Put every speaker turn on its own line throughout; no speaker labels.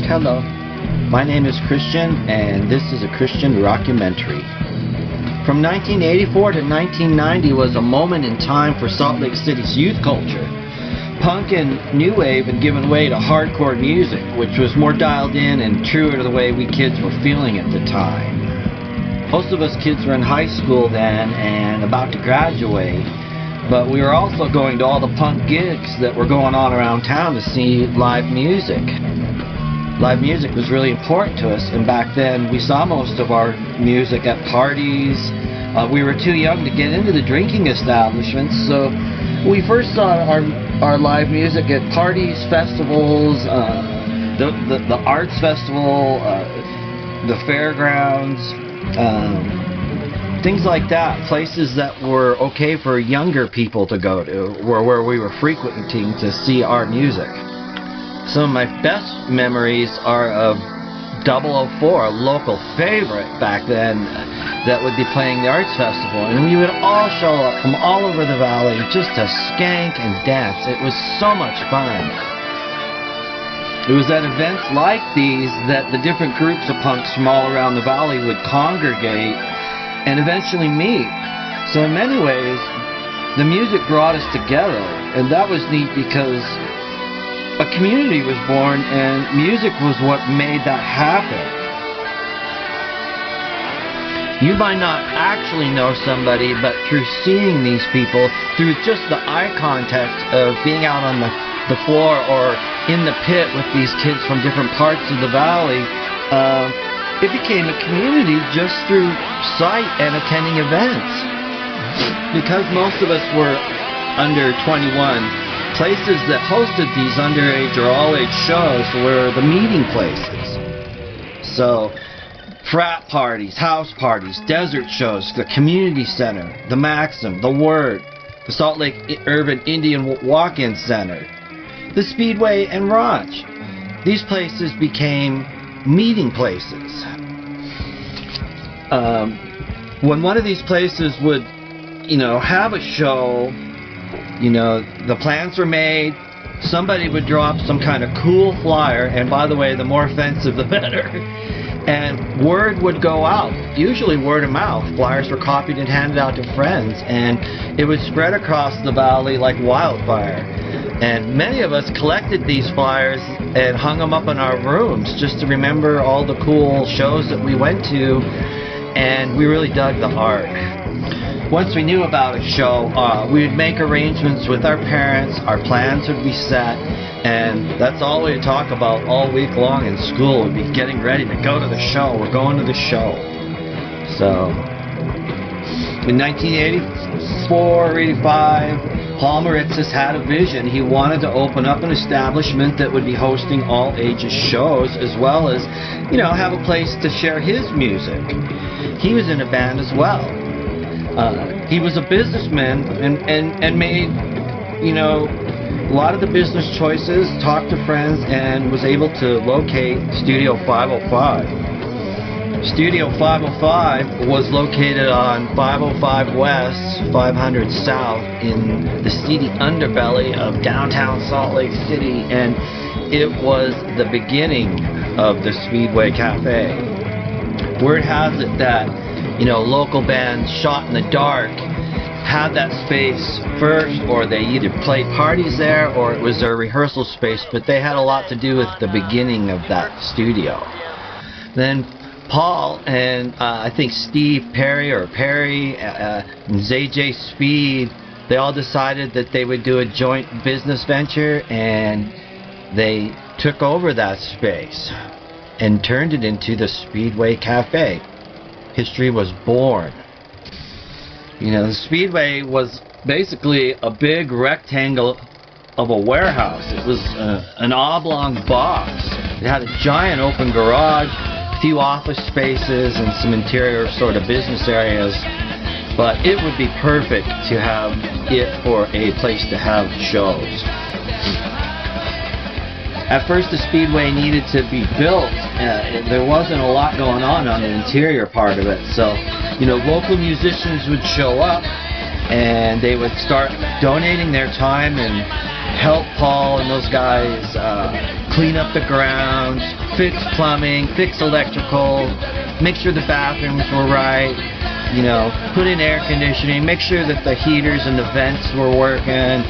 Hello, my name is Christian, and this is a Christian rock-u-mentary. From 1984 to 1990 was a moment in time for Salt Lake City's youth culture. Punk and new wave had given way to hardcore music, which was more dialed in and truer to the way we kids were feeling at the time. Most of us kids were in high school then and about to graduate, but we were also going to all the punk gigs that were going on around town to see live music. Live music was really important to us, and back then we saw most of our music at parties. We were too young to get into the drinking establishments, so we first saw our live music at parties, festivals, the arts festival, the fairgrounds, things like that. Places that were okay for younger people to go to, where we were frequenting to see our music. Some of my best memories are of 004, a local favorite back then that would be playing the Arts Festival. And we would all show up from all over the valley just to skank and dance. It was so much fun. It was at events like these that the different groups of punks from all around the valley would congregate and eventually meet. So in many ways, the music brought us together, and that was neat because a community was born, and music was what made that happen. You might not actually know somebody, but through seeing these people, through just the eye contact of being out on the floor or in the pit with these kids from different parts of the valley, it became a community just through sight and attending events. Because most of us were under 21, places that hosted these underage or all-age shows were the meeting places. So, frat parties, house parties, desert shows, the community center, the Maxim, the Word, the Salt Lake Urban Indian Walk-In Center, the Speedway and Ranch. These places became meeting places. When one of these places would, have a show, the plans were made, somebody would drop some kind of cool flyer, and by the way, the more offensive the better, and word would go out, usually word of mouth. Flyers were copied and handed out to friends, and it would spread across the valley like wildfire. And many of us collected these flyers and hung them up in our rooms just to remember all the cool shows that we went to, and we really dug the art. Once we knew about a show, we would make arrangements with our parents, our plans would be set, and that's all we would talk about all week long in school. We'd be getting ready to go to the show. We're going to the show. So, in 1984 or 85, Paul Maritzis had a vision. He wanted to open up an establishment that would be hosting all ages shows, as well as, have a place to share his music. He was in a band as well. He was a businessman and made, a lot of the business choices, talked to friends, and was able to locate Studio 505. Studio 505 was located on 505 West, 500 South in the seedy underbelly of downtown Salt Lake City, and it was the beginning of the Speedway Cafe. Word has it that local bands Shot in the Dark had that space first, or they either played parties there or it was their rehearsal space, but they had a lot to do with the beginning of that studio. Then Paul and I think Steve Perry and ZJ Speed, they all decided that they would do a joint business venture, and they took over that space and turned it into the Speedway Cafe. History was born. The Speedway was basically a big rectangle of a warehouse. It was an oblong box. It had a giant open garage, a few office spaces, and some interior sort of business areas. But it would be perfect to have it for a place to have shows. At first, the Speedway needed to be built. There wasn't a lot going on the interior part of it. So, local musicians would show up, and they would start donating their time and help Paul and those guys clean up the grounds, fix plumbing, fix electrical, make sure the bathrooms were right, you know, put in air conditioning, make sure that the heaters and the vents were working.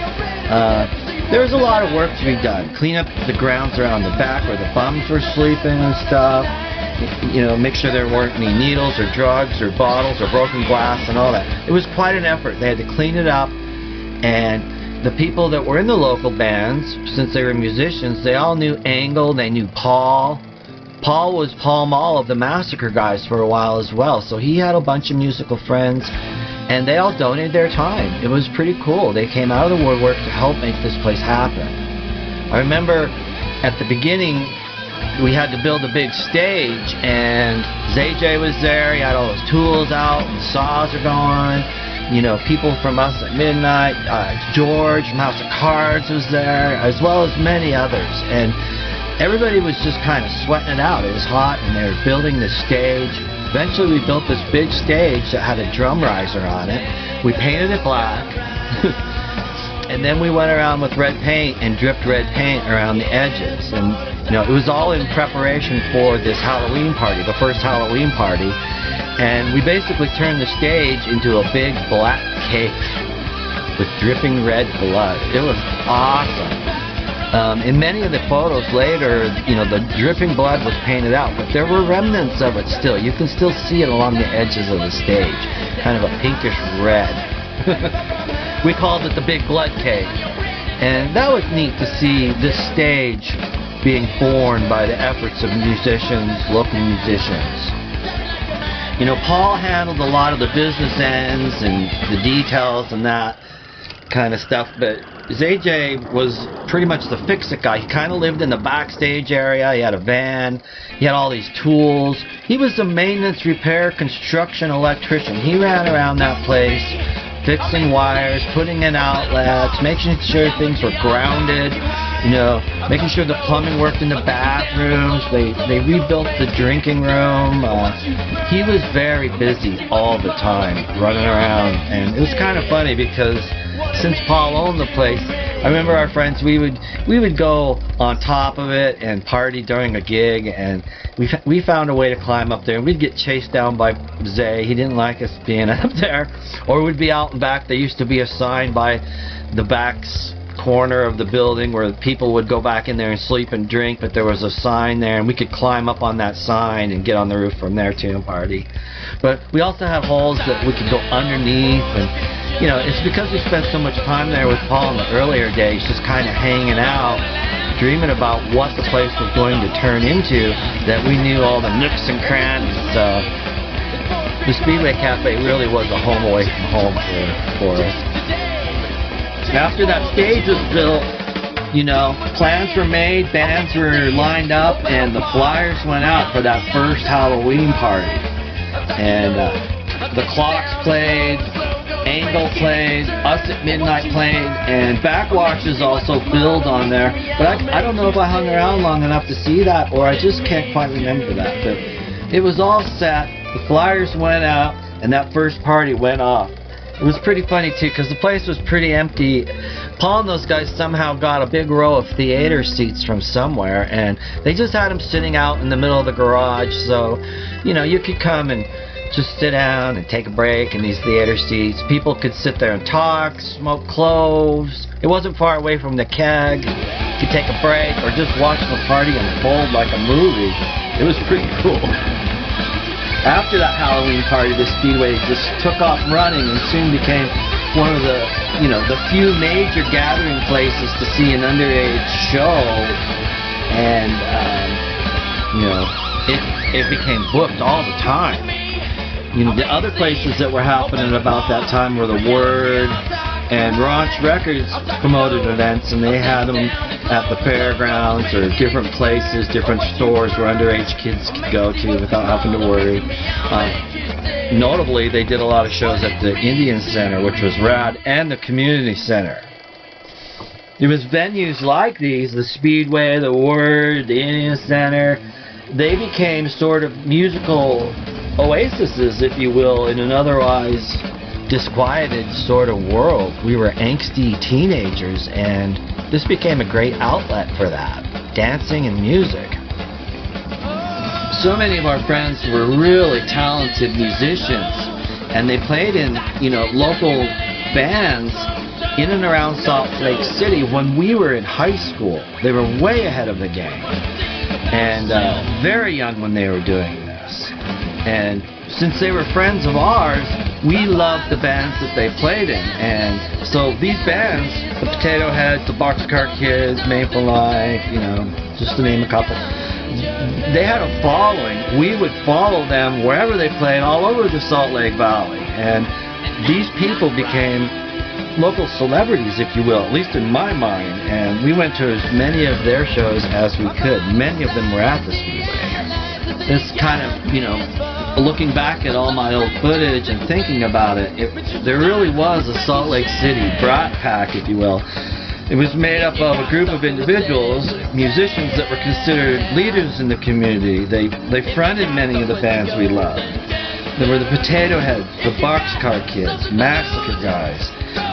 There was a lot of work to be done. Clean up the grounds around the back where the bums were sleeping and stuff. You know, make sure there weren't any needles or drugs or bottles or broken glass and all that. It was quite an effort. They had to clean it up, and the people that were in the local bands, since they were musicians, they all knew Angle, they knew Paul. Paul was Paul Mall of the Massacre Guys for a while as well, so he had a bunch of musical friends, and they all donated their time. It was pretty cool. They came out of the woodwork to help make this place happen. I remember at the beginning, we had to build a big stage, and ZJ was there. He had all his tools out, and saws are going. You know, people from Us at Midnight, George from House of Cards was there, as well as many others. And everybody was just kind of sweating it out. It was hot, and they were building the stage. Eventually, we built this big stage that had a drum riser on it. We painted it black. And then we went around with red paint and dripped red paint around the edges. And, you know, it was all in preparation for this Halloween party, the first Halloween party. And we basically turned the stage into a big black cake with dripping red blood. It was awesome. In many of the photos later, you know, the dripping blood was painted out, but there were remnants of it still. You can still see it along the edges of the stage, kind of a pinkish red. We called it the Big Blood Cake. And that was neat to see this stage being born by the efforts of musicians, local musicians. You know, Paul handled a lot of the business ends and the details and that kind of stuff, but ZJ was pretty much the fix-it guy. He kind of lived in the backstage area. He had a van. He had all these tools. He was the maintenance, repair, construction electrician. He ran around that place fixing wires, putting in outlets, making sure things were grounded, you know, making sure the plumbing worked in the bathrooms. They rebuilt the drinking room. He was very busy all the time, running around, and it was kind of funny because since Paul owned the place, I remember our friends, we would go on top of it and party during a gig, and we found a way to climb up there, and we'd get chased down by Zay. He didn't like us being up there. Or we'd be out and back. There used to be a sign by the back corner of the building where people would go back in there and sleep and drink, but there was a sign there, and we could climb up on that sign and get on the roof from there too and party. But we also had holes that we could go underneath, and you know, it's because we spent so much time there with Paul in the earlier days, just kind of hanging out, dreaming about what the place was going to turn into, that we knew all the nooks and crannies. The Speedway Cafe really was a home away from home for us. After that stage was built, you know, plans were made, bands were lined up, and the flyers went out for that first Halloween party. And the Clocks played, Angle played, Us at Midnight played, and Backwashes also billed on there. But I don't know if I hung around long enough to see that, or I just can't quite remember that. But it was all set, the flyers went out, and that first party went off. It was pretty funny too, because the place was pretty empty. Paul and those guys somehow got a big row of theater seats from somewhere, and they just had them sitting out in the middle of the garage, so, you know, you could come and just sit down and take a break in these theater seats. People could sit there and talk, smoke cloves. It wasn't far away from the keg. You could take a break or just watch the party unfold like a movie. It was pretty cool. After that Halloween party, the Speedway just took off running and soon became one of the, you know, the few major gathering places to see an underage show. And, you know, it became booked all the time. You know, the other places that were happening about that time were The Word, and Raunch Records promoted events, and they had them at the fairgrounds or different places, different stores where underage kids could go to without having to worry. Notably, they did a lot of shows at the Indian Center, which was rad, and the Community Center. It was venues like these, the Speedway, The Word, the Indian Center. They became sort of musical oases, if you will, in an otherwise disquieted sort of world. We were angsty teenagers, and this became a great outlet for that. dancing and music. So many of our friends were really talented musicians, and they played in, local bands in and around Salt Lake City when we were in high school. They were way ahead of the game, and very young when they were doing this. And since they were friends of ours, we loved the bands that they played in. And so these bands, the Potato Heads, the Boxcar Kids, Made for Life, just to name a couple, they had a following. We would follow them wherever they played, all over the Salt Lake Valley. And these people became local celebrities, if you will, at least in my mind. And we went to as many of their shows as we could. Many of them were at the Speedway. This kind of, looking back at all my old footage and thinking about it, there really was a Salt Lake City brat pack, if you will. It was made up of a group of individuals, musicians that were considered leaders in the community. They fronted many of the bands we loved. There were the Potato Heads, the Boxcar Kids, Massacre Guys,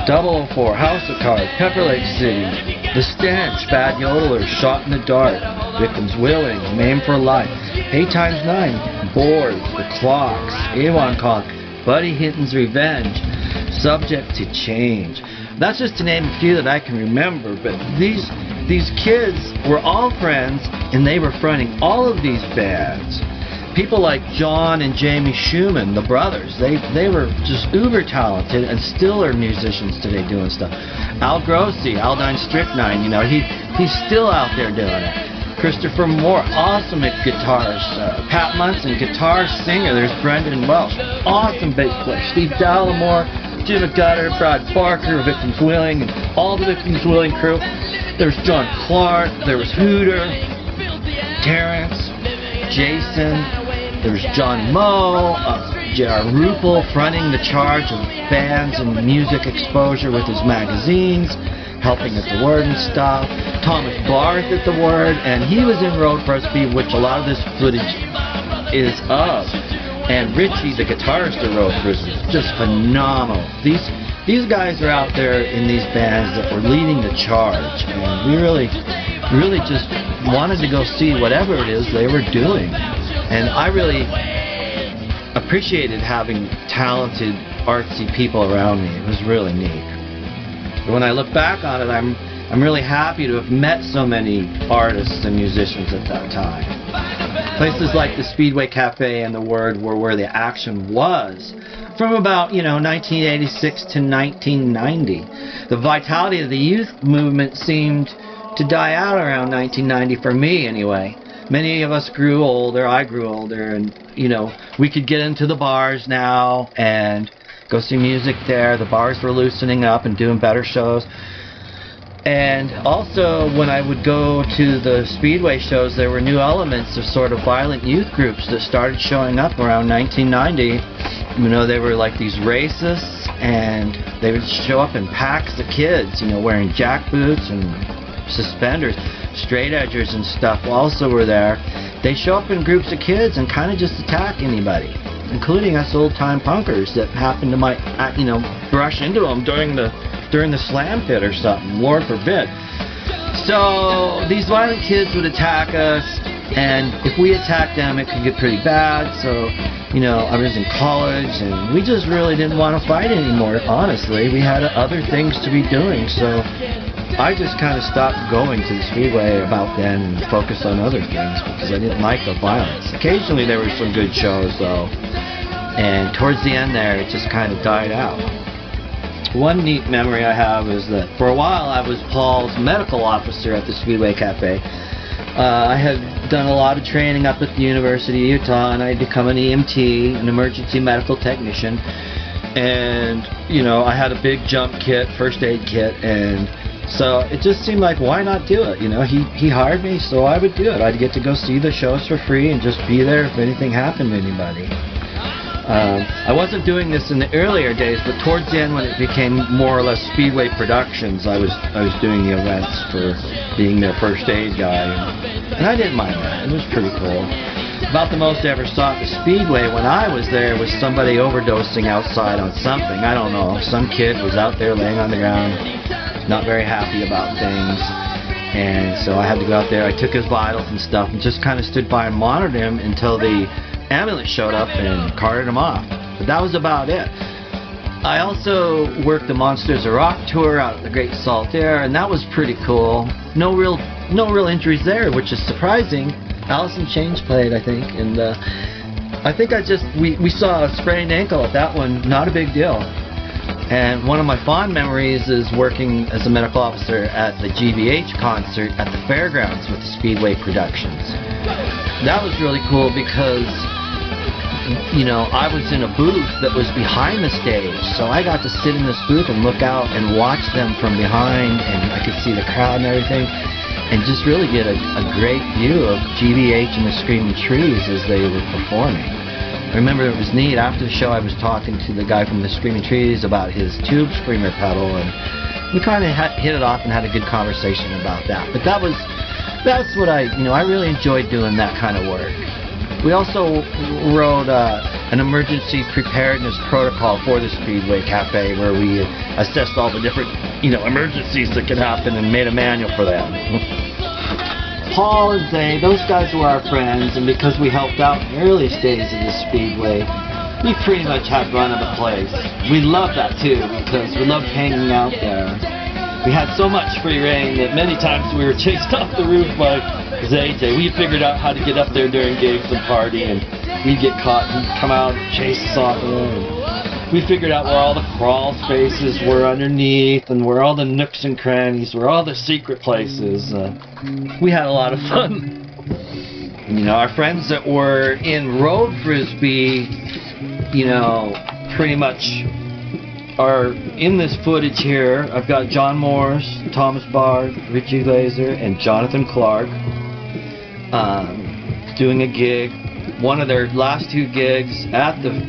004, House of Cards, Pepper Lake City, The Stench, Bad Yodelers, Shot in the Dark, Victims Willing, Maimed for Life, 8x9, Boards, The Clocks, Avon Conk, Buddy Hinton's Revenge, Subject to Change. That's just to name a few that I can remember, but these kids were all friends, and they were fronting all of these bands. People like John and Jamie Schumann, the brothers, they were just uber talented and still are musicians today doing stuff. Al Grossi, Aldine Strychnine, he's still out there doing it. Christopher Moore, awesome at guitars. Pat Munson, guitar singer. There's Brendan Welsh, awesome bass player. Steve Dallimore, Jim McGutter, Brad Barker, Victims Willing, and all the Victims Willing crew. There was John Clark, there was Hooter, Terrence, Jason, there was John Moe, J.R. Rupel fronting the charge of bands and music exposure with his magazines, helping at the Word and stuff. Thomas Barth at the Word, and he was in Road Frisbee, which a lot of this footage is of. And Richie, the guitarist of Road Frisbee, just phenomenal. These guys are out there in these bands that were leading the charge, and we really just wanted to go see whatever it is they were doing. And I really appreciated having talented, artsy people around me. It was really neat. But when I look back on it, I'm really happy to have met so many artists and musicians at that time. Places like the Speedway Cafe and the Word were where the action was from about, 1986 to 1990. The vitality of the youth movement seemed to die out around 1990 for me anyway. Many of us grew older, I grew older, and, we could get into the bars now and go see music there. The bars were loosening up and doing better shows. And also, when I would go to the Speedway shows, there were new elements of sort of violent youth groups that started showing up around 1990. They were like these racists, and they would show up in packs of kids, wearing jack boots and suspenders. Straight edgers and stuff also were there. They show up in groups of kids and kind of just attack anybody, including us old-time punkers that happened to brush into them during the slam pit or something, Lord forbid. So these violent kids would attack us, and if we attacked them, it could get pretty bad. So, I was in college, and we just really didn't want to fight anymore, honestly. We had other things to be doing, so I just kind of stopped going to the Speedway about then and focused on other things because I didn't like the violence. Occasionally there were some good shows, though, and towards the end there, it just kind of died out. One neat memory I have is that for a while I was Paul's medical officer at the Speedway Cafe. I had done a lot of training up at the University of Utah, and I had become an EMT, an emergency medical technician. And, I had a big jump kit, first aid kit, and so it just seemed like, why not do it? He hired me, so I would do it. I'd get to go see the shows for free and just be there if anything happened to anybody. I wasn't doing this in the earlier days, but towards the end, when it became more or less Speedway Productions, I was doing the events for being their first aid guy, and I didn't mind that. It was pretty cool. About the most I ever saw at the Speedway when I was there was somebody overdosing outside on something. I don't know. Some kid was out there laying on the ground, not very happy about things. And so I had to go out there. I took his vitals and stuff and just kind of stood by and monitored him until the ambulance showed up and carted him off. But that was about it. I also worked the Monsters of Rock tour out at the Great Salt Air, and that was pretty cool. No real injuries there, which is surprising. Alice in Chains played, I think, and I think we saw a sprained ankle at that one, not a big deal. And one of my fond memories is working as a medical officer at the GBH concert at the fairgrounds with the Speedway Productions. That was really cool because, you know, I was in a booth that was behind the stage, so I got to sit in this booth and look out and watch them from behind, and I could see the crowd and everything, and just really get a great view of GBH and the Screaming Trees as they were performing. I remember it was neat. After the show, I was talking to the guy from the Screaming Trees about his tube screamer pedal, and we kind of hit it off and had a good conversation about that. But that's what I really enjoyed doing that kind of work. We also wrote an emergency preparedness protocol for the Speedway Cafe, where we assessed all the different, emergencies that could happen and made a manual for them. Paul and Zay, those guys were our friends, and because we helped out in the earliest days of the Speedway, we pretty much had run of the place. We loved that too, because we loved hanging out there. We had so much free reign that many times we were chased off the roof by Zay. We figured out how to get up there during gigs and party, and we'd get caught and he'd come out and chase us off of there. We figured out where all the crawl spaces were underneath, and where all the nooks and crannies were, all the secret places. We had a lot of fun. Our friends that were in road Frisbee, pretty much are in this footage here. I've got John Morris, Thomas Bard, Richie Glazer, and Jonathan Clark doing a gig. One of their last two gigs at the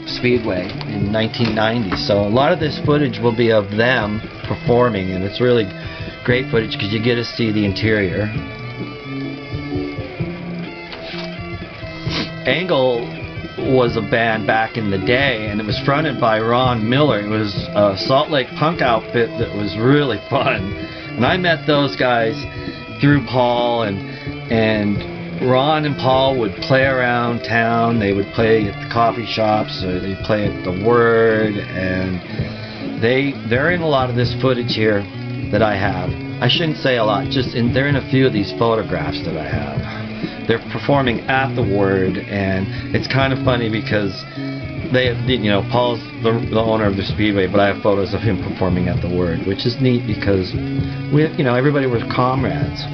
Speedway in 1990. So a lot of this footage will be of them performing, and it's really great footage because you get to see the interior. Angle was a band back in the day, and it was fronted by Ron Miller. It was a Salt Lake punk outfit that was really fun. And I met those guys through Paul, and Ron and Paul would play around town. They would play at the coffee shops, or they'd play at the Word, and they're in a lot of this footage here that I have. I shouldn't say a lot, they're in a few of these photographs that I have. They're performing at the Word, and it's kind of funny because Paul's the owner of the Speedway, but I have photos of him performing at the Word, which is neat because everybody was comrades.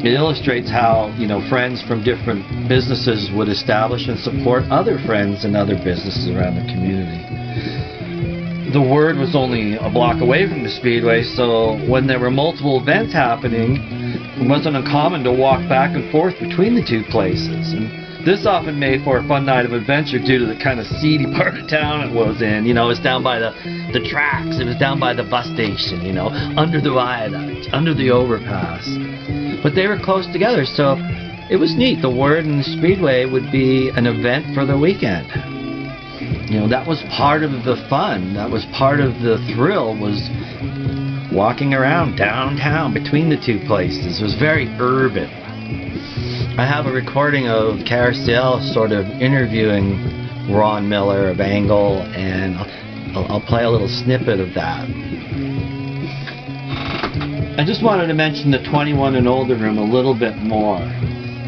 It illustrates how, friends from different businesses would establish and support other friends and other businesses around the community. The Word was only a block away from the Speedway, so when there were multiple events happening, it wasn't uncommon to walk back and forth between the two places. And this often made for a fun night of adventure due to the kind of seedy part of town it was in. It was down by the tracks, it was down by the bus station, under the viaduct, under the overpass. But they were close together, so it was neat. The Word and the Speedway would be an event for the weekend. That was part of the fun. That was part of the thrill, was walking around downtown between the two places. It was very urban. I have a recording of Carousel sort of interviewing Ron Miller of Angle, and I'll play a little snippet of that. I just wanted to mention the 21 and older room a little bit more.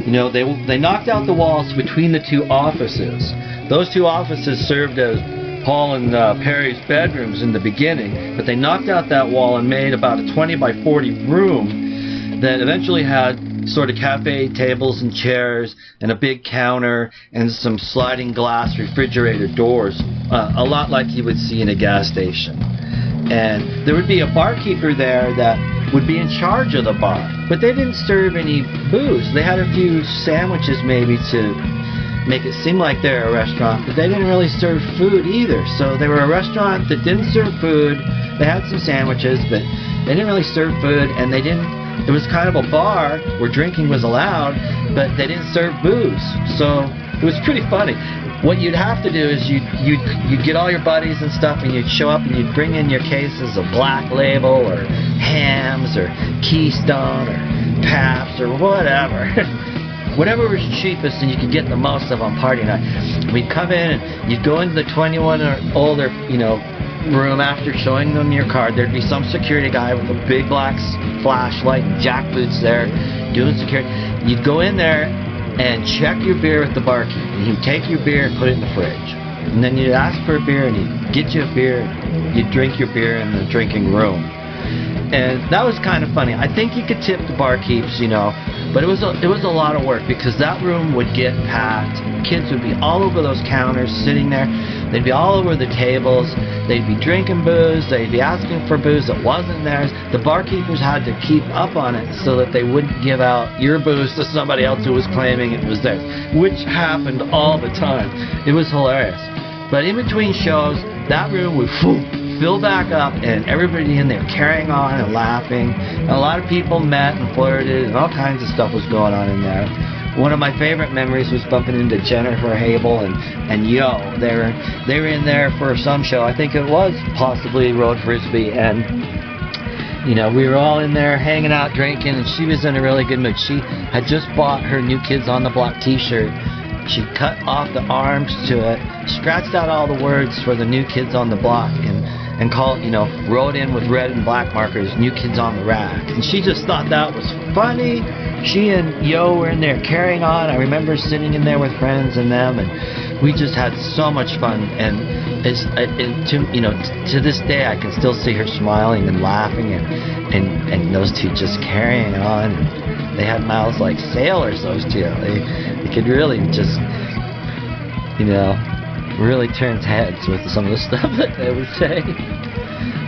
They knocked out the walls between the two offices. Those two offices served as Paul and Perry's bedrooms in the beginning, but they knocked out that wall and made about a 20 by 40 room that eventually had sort of cafe tables and chairs and a big counter and some sliding glass refrigerator doors, a lot like you would see in a gas station. And there would be a barkeeper there that would be in charge of the bar, but they didn't serve any booze. They had a few sandwiches maybe to make it seem like they're a restaurant, but they didn't really serve food either. So they were a restaurant that didn't serve food. They had some sandwiches, but they didn't really serve food, and it was kind of a bar where drinking was allowed, but they didn't serve booze. So it was pretty funny. What you'd have to do is you'd get all your buddies and stuff, and you'd show up and you'd bring in your cases of Black Label or Hams or Keystone or Pabst or whatever. Whatever was cheapest and you could get the most of on party night. We'd come in and you'd go into the 21 or older, room after showing them your card. There'd be some security guy with a big black flashlight and jack boots there doing security. You'd go in there and check your beer with the barkeep, and he'd take your beer and put it in the fridge. And then you'd ask for a beer and he'd get you a beer and you'd drink your beer in the drinking room. And that was kind of funny. I think you could tip the barkeeps, but it was a lot of work because that room would get packed. Kids would be all over those counters sitting there. They'd be all over the tables. They'd be drinking booze. They'd be asking for booze that wasn't theirs. The barkeepers had to keep up on it so that they wouldn't give out your booze to somebody else who was claiming it was theirs, which happened all the time. It was hilarious. But in between shows, that room would fill back up, and everybody in there carrying on and laughing. And a lot of people met and flirted, and all kinds of stuff was going on in there. One of my favorite memories was bumping into Jennifer Hable and Yo. They were in there for some show. I think it was possibly Road Frisbee, and we were all in there hanging out, drinking, and she was in a really good mood. She had just bought her New Kids on the Block t-shirt. She cut off the arms to it, scratched out all the words for the New Kids on the Block, and called, wrote in with red and black markers, New Kids on the Rack. And she just thought that was funny. She and Yo were in there carrying on. I remember sitting in there with friends and them, and we just had so much fun. And to this day, I can still see her smiling and laughing, and those two just carrying on. They had mouths like sailors, those two. They could really just, really turn heads with some of the stuff that they would say.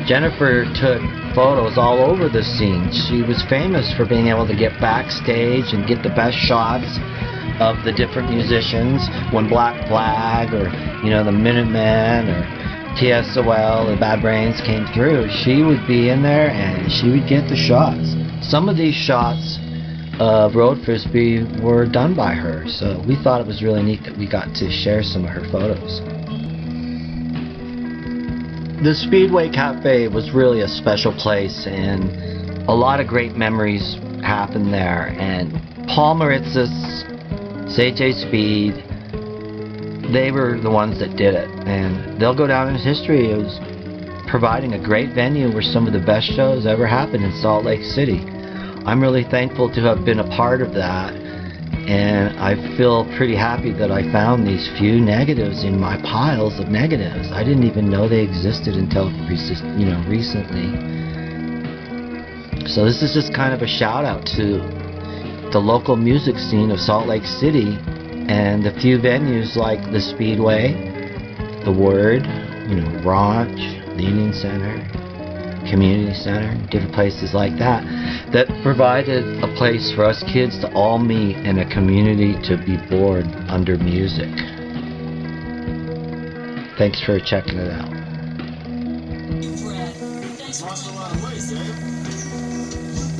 Jennifer took photos all over the scene. She was famous for being able to get backstage and get the best shots of the different musicians when Black Flag or, the Minutemen or TSOL, the Bad Brains came through. She would be in there and she would get the shots. Some of these shots of Road Frisbee were done by her, so we thought it was really neat that we got to share some of her photos. The Speedway Cafe was really a special place, and a lot of great memories happened there. And Paul Maritzis, CJ Speed, they were the ones that did it, and they'll go down in history as providing a great venue where some of the best shows ever happened in Salt Lake City. I'm really thankful to have been a part of that, and I feel pretty happy that I found these few negatives in my piles of negatives. I didn't even know they existed until recently. So this is just kind of a shout out to the local music scene of Salt Lake City and the few venues like the Speedway, the Word, Ranch, the Union Center, Community Center, different places like that provided a place for us kids to all meet and a community to be bored under music. Thanks for checking it out.
Lost a lot of weight, Dave.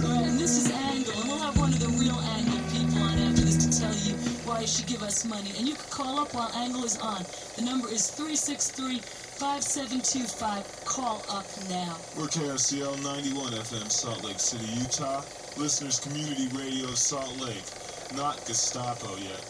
Alright, and this is Angle, and we'll have one of the real Angle people on after this to tell you why you should give us money. And you can call up while Angle is on. The number is 363-5725. Call up now.
We're KRCL 91 FM, Salt Lake City, Utah. Listeners Community Radio, Salt Lake. Not Gestapo yet.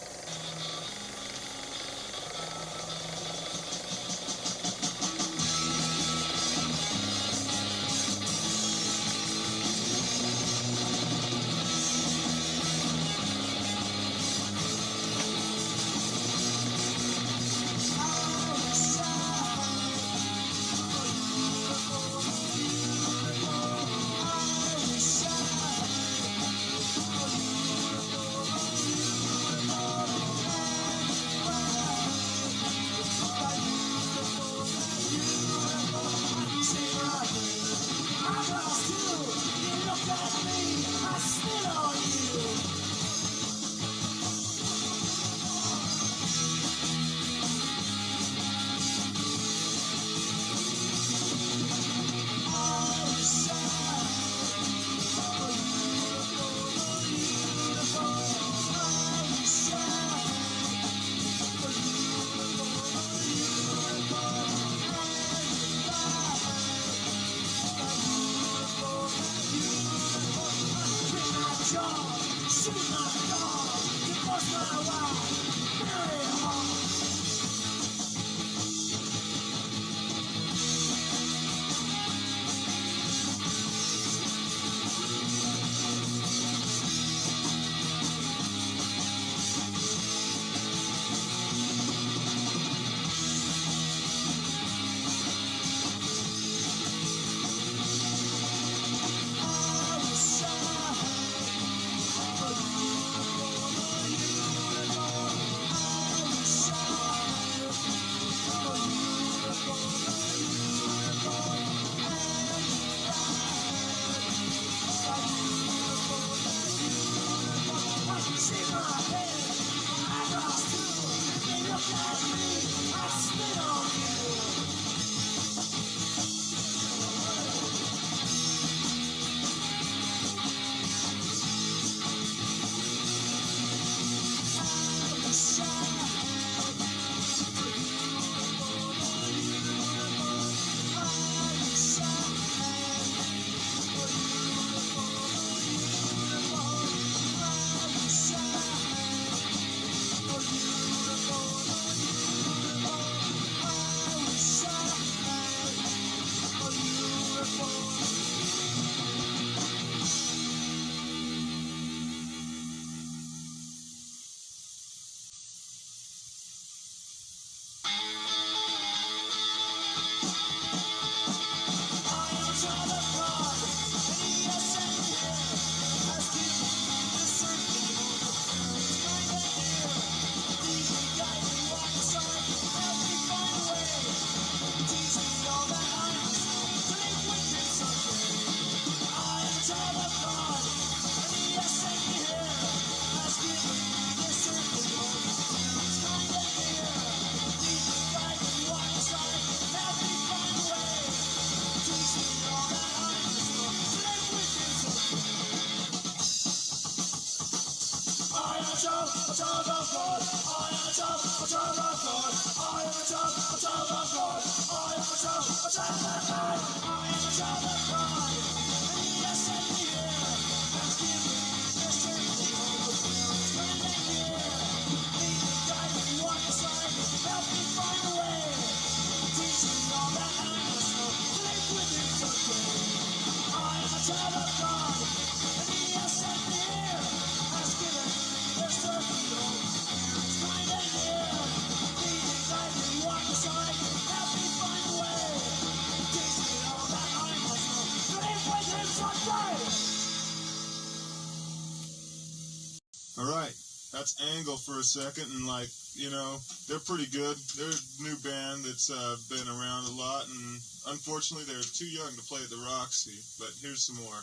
Alright, that's Angle for a second, and like, you know, they're pretty good. They're a new band that's been around a lot, and unfortunately they're too young to play at the Roxy, but here's some more.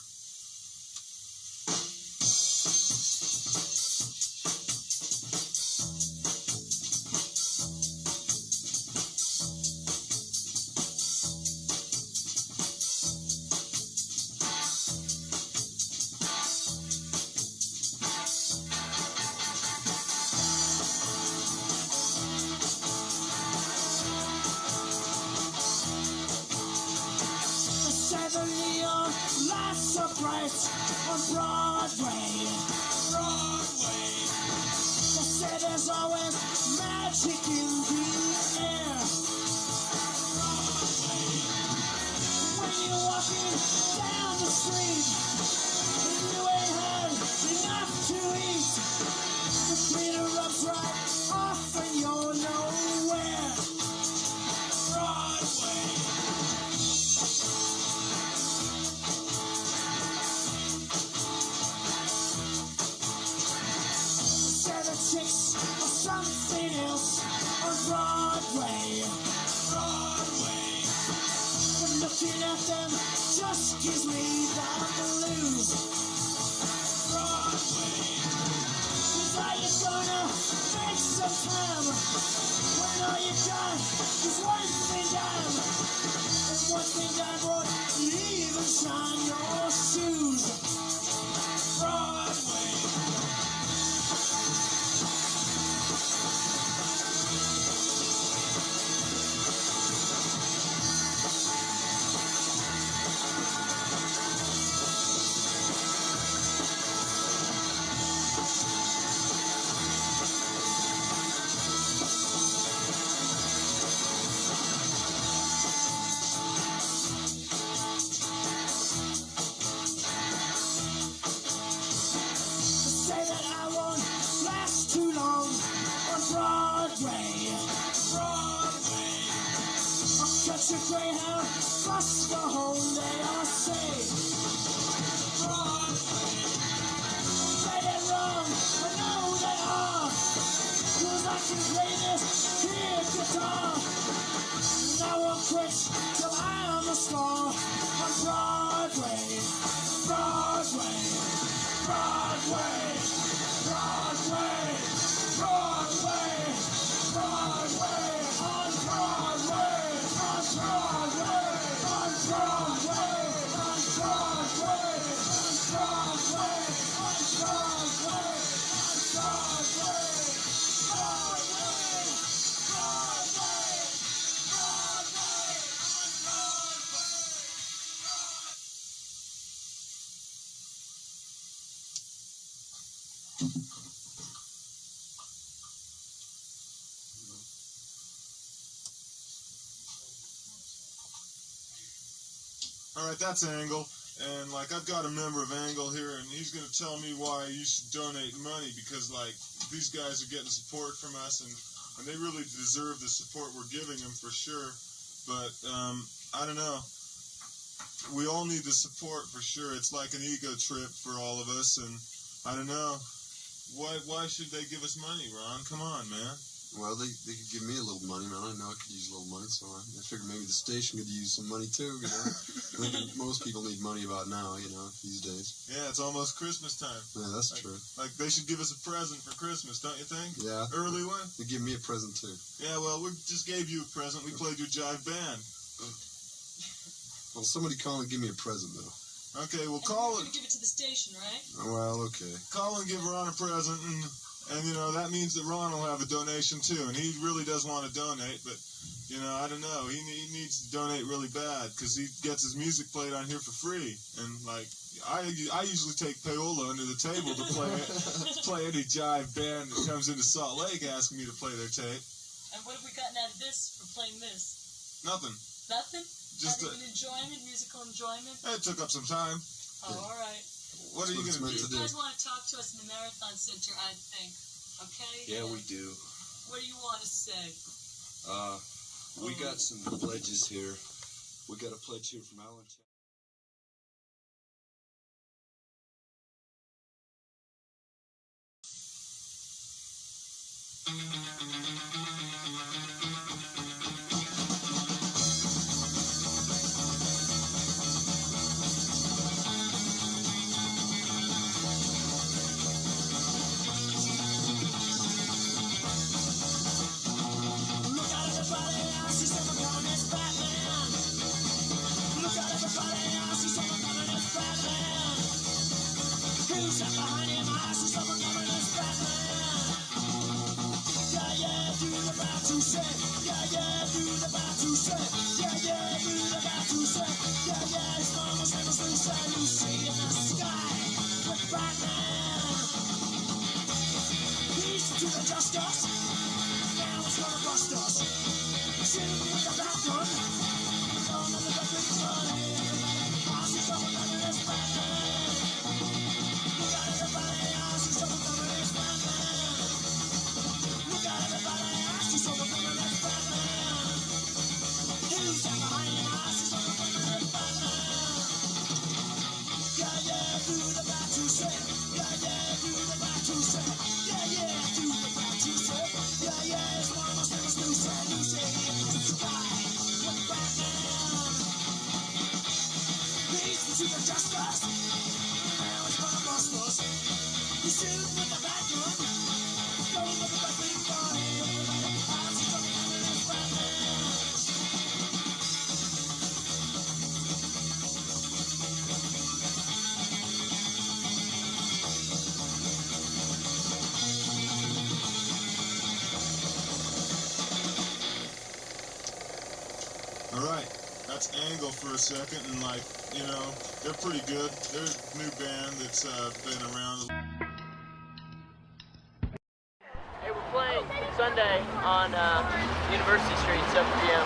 On Broadway, they say there's always magic in the air. When you're walking down the street and you ain't had enough to eat, the cleaner rubs right off and you're nowhere. Broadway. Chicks or something else on Broadway. But looking at them just gives me the blues. Cause are you gonna make some time when all you got is one thing dime? And one thing dime won't even shine your shoes. Broadway. a greyhound, bust the whole day, I say. Broadway. Play it wrong, I know they are. 'Cause I can play this here guitar. And I won't quit till I'm a star. On Broadway, Broadway, Broadway, Broadway, Broadway, Broadway, on Broadway, on Broadway, on Broadway, on Broadway, on Broadway, on Broadway, on Broadway, Broadway, Broadway, Broadway, on Broadway.
Alright, that's Angle. And, like, I've got a member of Angle here, and he's going to tell me why you should donate money, because, like, these guys are getting support from us, and they really deserve the support we're giving them for sure. But, I don't know. We all need the support for sure. It's like an ego trip for all of us, and I don't know. Why should they give us money, Ron? Come on, man.
Well, they could give me a little money, man. I know I could use a little money, so I figured maybe the station could use some money too, you know. I think most people need money about now, you know, these days.
Yeah, it's almost Christmas time.
Yeah, that's true.
Like, they should give us a present for Christmas, don't you think?
Yeah.
Early one?
They give me a present too.
Yeah, well, we just gave you a present. We played your jive band.
Well, somebody call and give me a present, though.
Okay, well,
And
call
you're
it.
gonna give it to the station, right?
Well, okay.
Call and give Ron a present, and you know, that means that Ron will have a donation too, and he really does want to donate, but, you know, I don't know, he needs to donate really bad, because he gets his music played on here for free, and, like, I usually take payola under the table to play any jive band that comes into Salt Lake asking me to play their tape.
And what have we gotten out of this for playing this?
Nothing.
Nothing?
Just
Not even enjoyment, musical enjoyment?
It took up some time.
Oh, all right.
What are you
That's
going
what
to
it's
do?
You guys want to talk to us in the Marathon Center, I think. Okay?
Yeah, we do.
What do you want to say?
We got some pledges here. We got a pledge here from Alan.
Look out everybody, I see someone coming, it's Batman. Look out everybody, I see someone coming, it's Batman. Who's that behind him? I see someone coming, it's Batman. Yeah, yeah, do the bat to say. Yeah, yeah, do the bat to say. Yeah, yeah, do the bat to say. Yeah, yeah, his mama's name is Lucy. Lucy in the sky with Batman. He's to the justice. Now it's gonna bust us. Shooting with the back gun. Going under the big money. I see someone coming, it's Batman. Look out everybody, I see someone coming, it's Batman. Look out everybody, I see someone coming, it's Batman. Who's that behind him? I see someone coming, it's Batman. Yeah, yeah, do the bat to say. Yeah, yeah, do the bat to say. Yeah, yeah, do the bat to say. Yeah, yeah, his mama's name is Lucy. Lucy in the sky with Batman. He's the chief of justice. Now it's gonna bust us. He's shooting with the bat gun. Going with the big body. I see something coming, it's Batman.
Alright, that's Angle for a second, and, like, you know, they're pretty good. They're a new band that's been around.
Hey, we're playing Sunday on University Street, 7 p.m.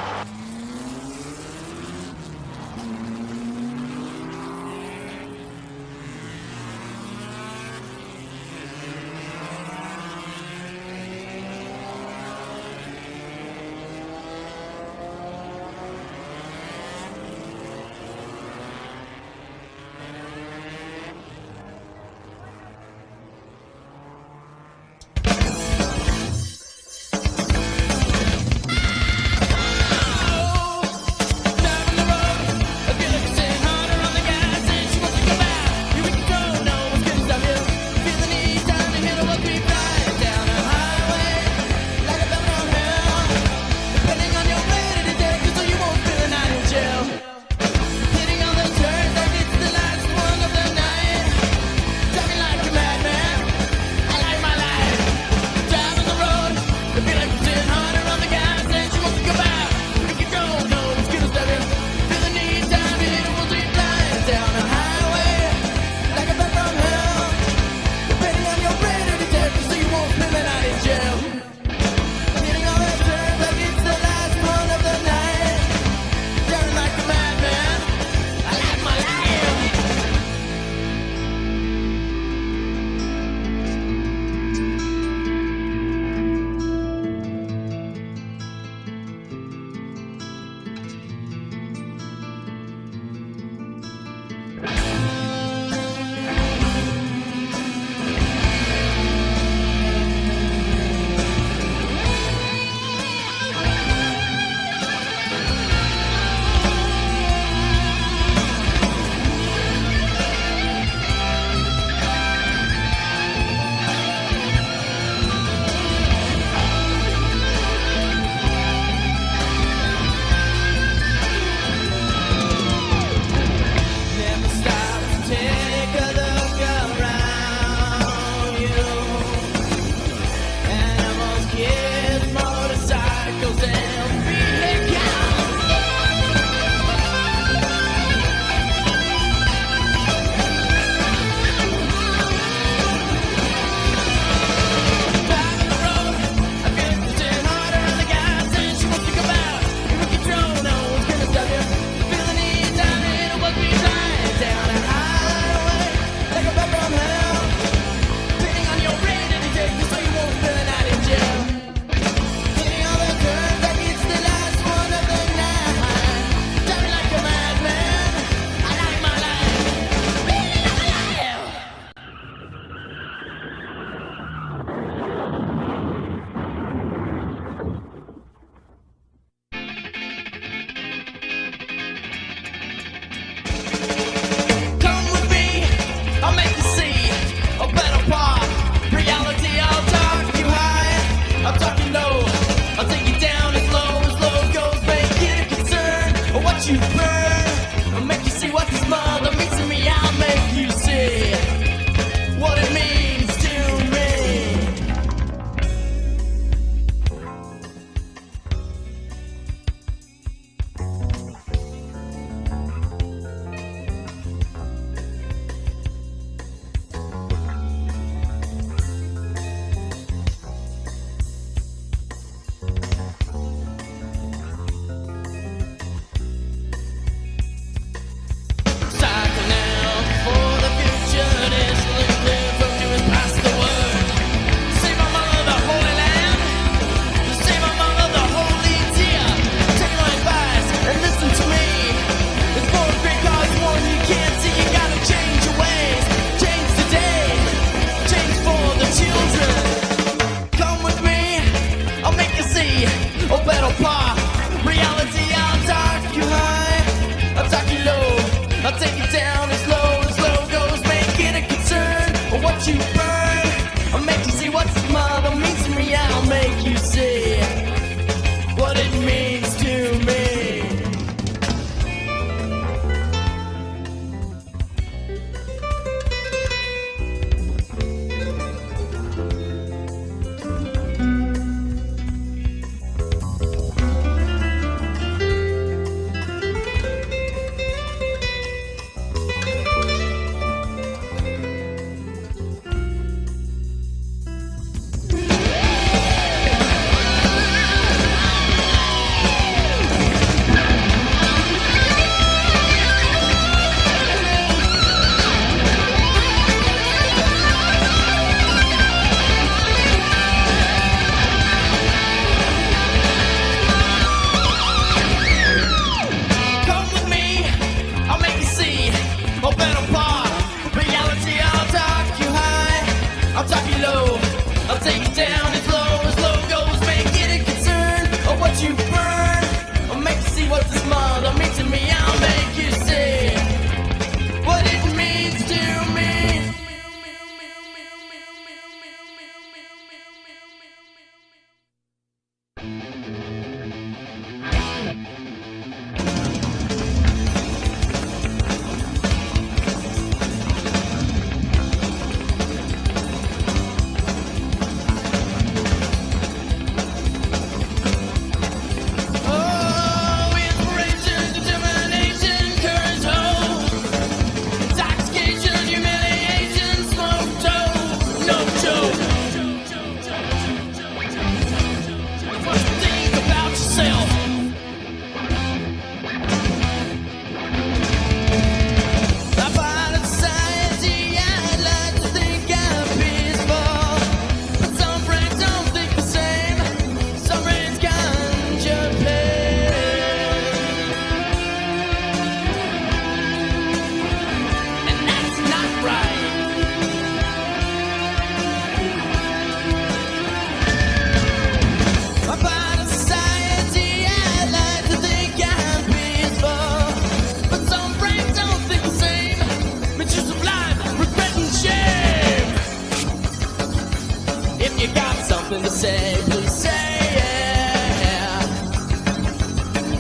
say, please say yeah.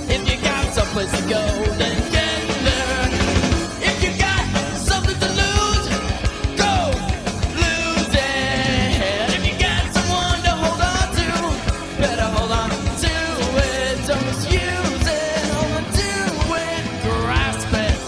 If you got someplace to go, then get there. If you got something to lose, go lose it. If you got someone to hold on to, better hold on to it. Don't misuse it, hold on to it, grasp it.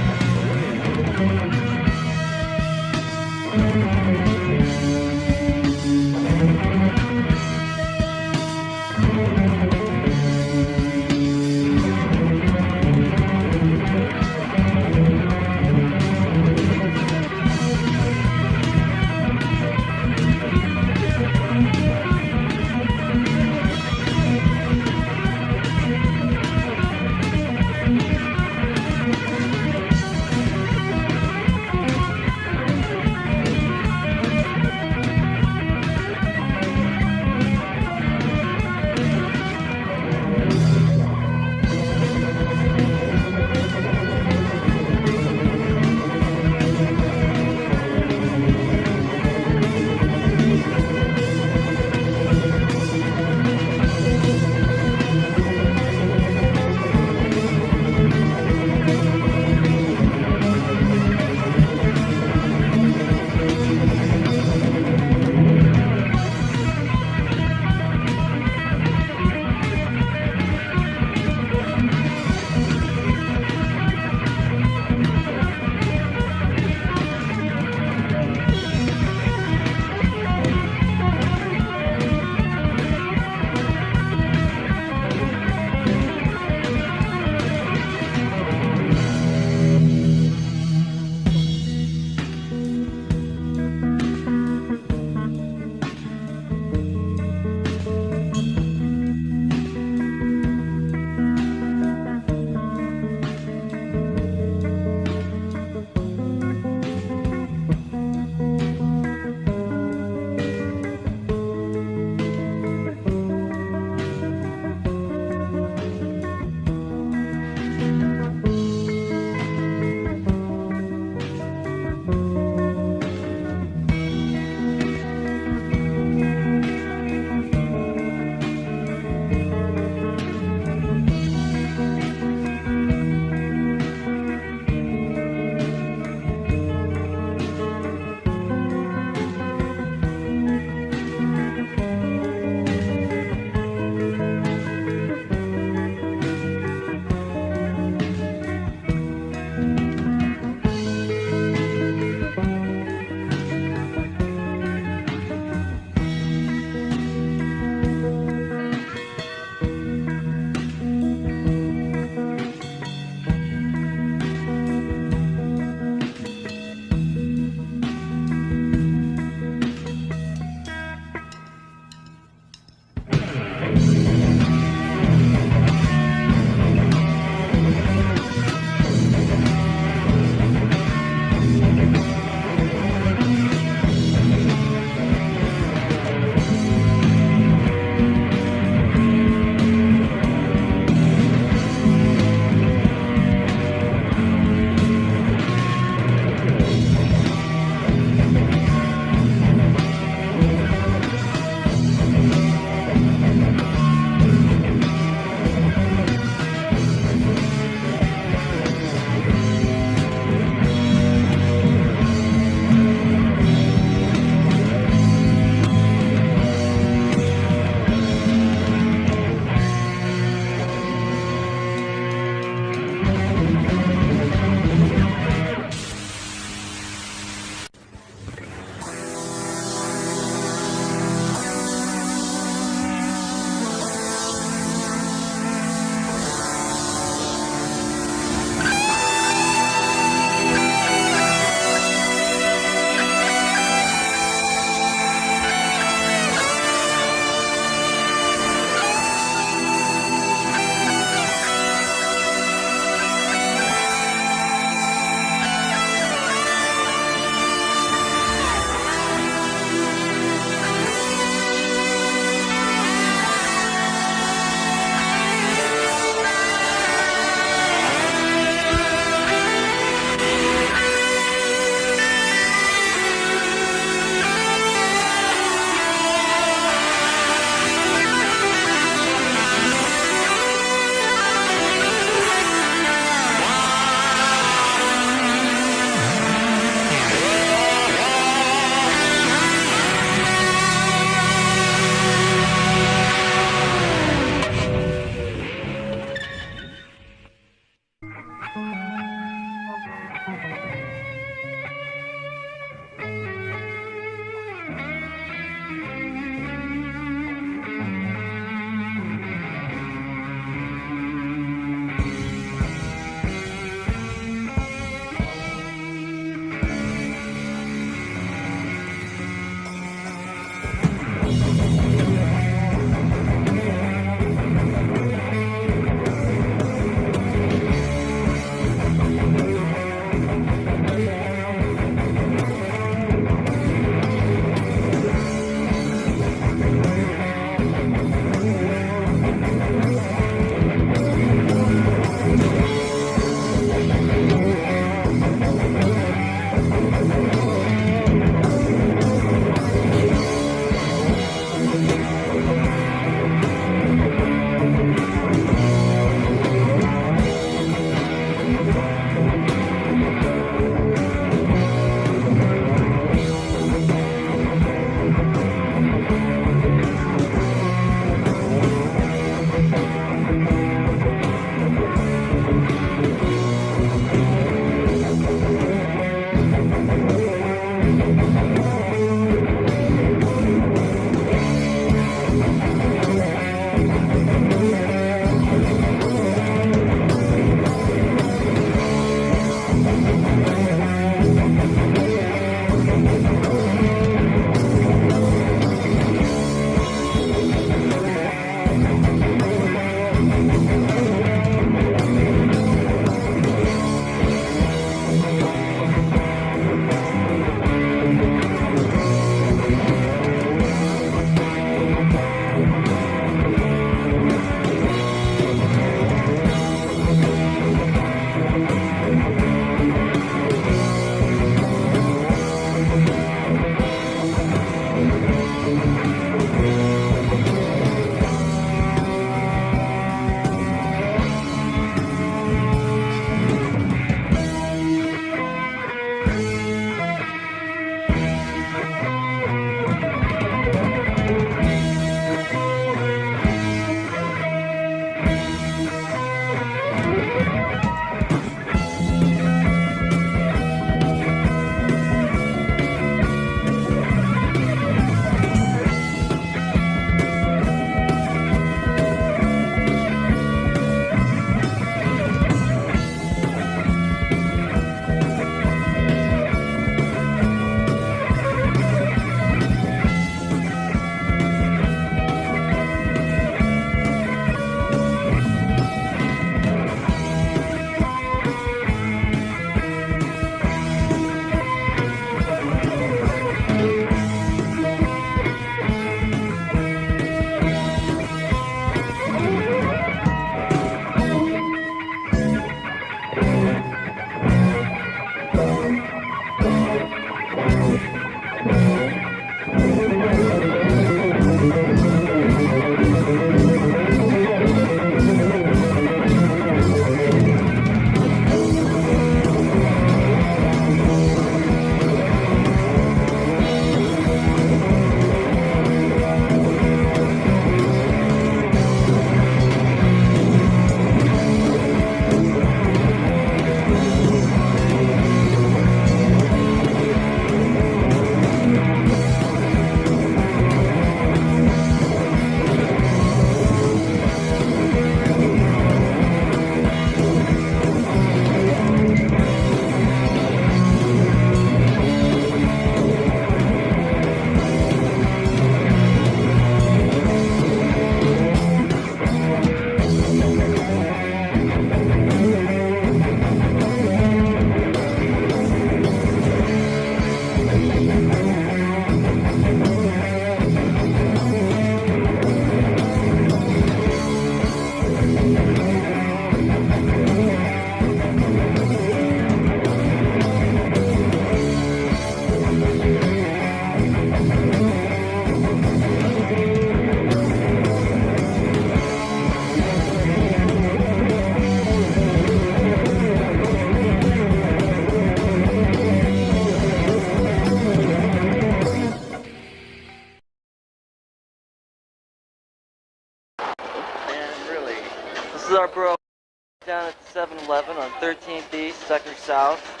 down at 7-Eleven on 13th East, 2nd South.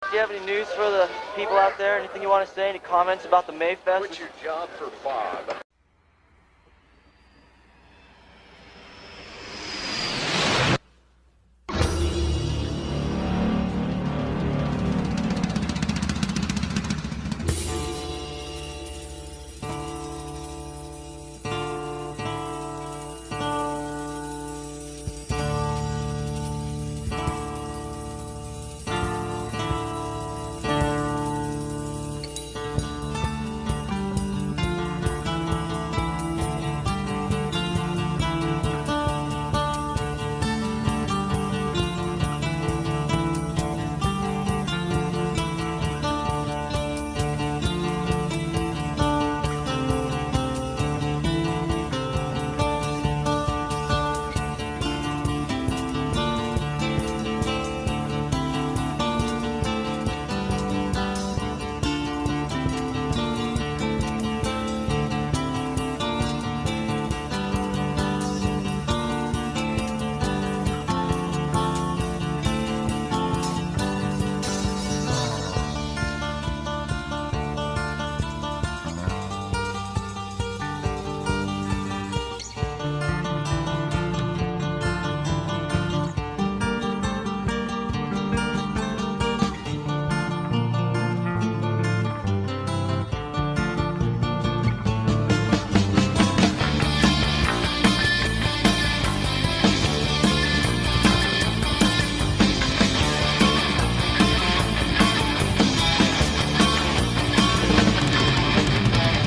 Do you have any news for the people out there? Anything you want to say? Any comments about the Mayfest?
What's your job for Bob?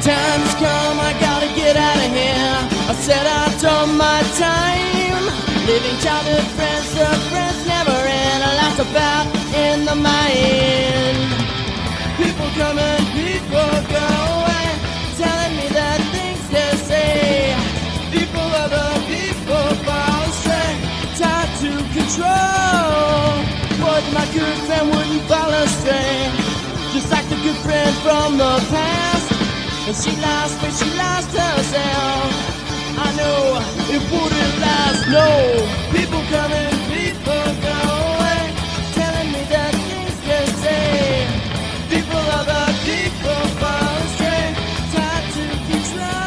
Time's come, I gotta get out of here. I said I've done my time. Leaving childhood friends, the friends never end. I lost about in the mind. People come and people go away, telling me that things they say. People are the people fall astray, tied to control. But my good friend wouldn't fall astray, just like the good friend from the past. And she lost, but she lost herself. I know it wouldn't last, no. People come and people go away, telling me that things they say. People are the people fall astray, tied to control.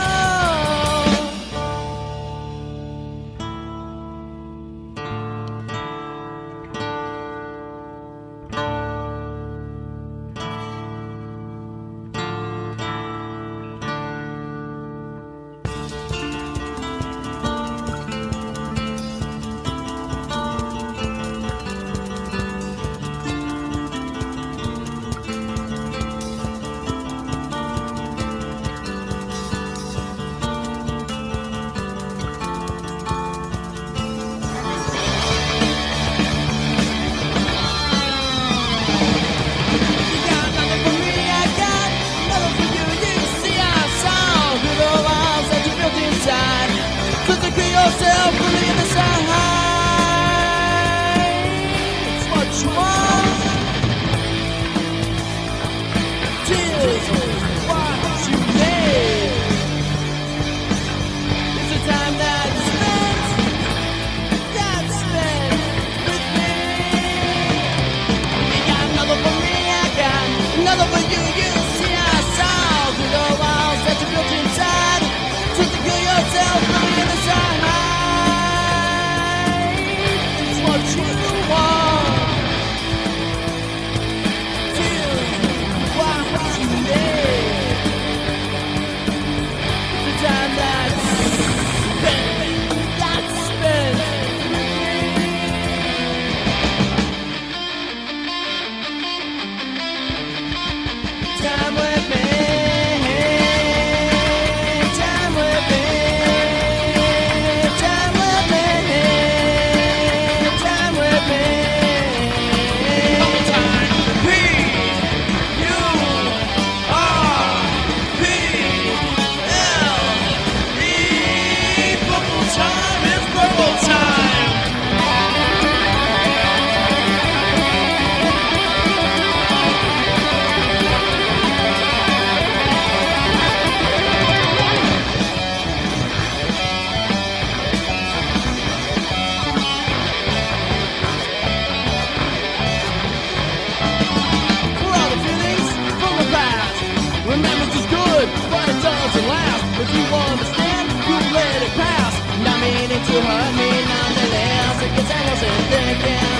thinking.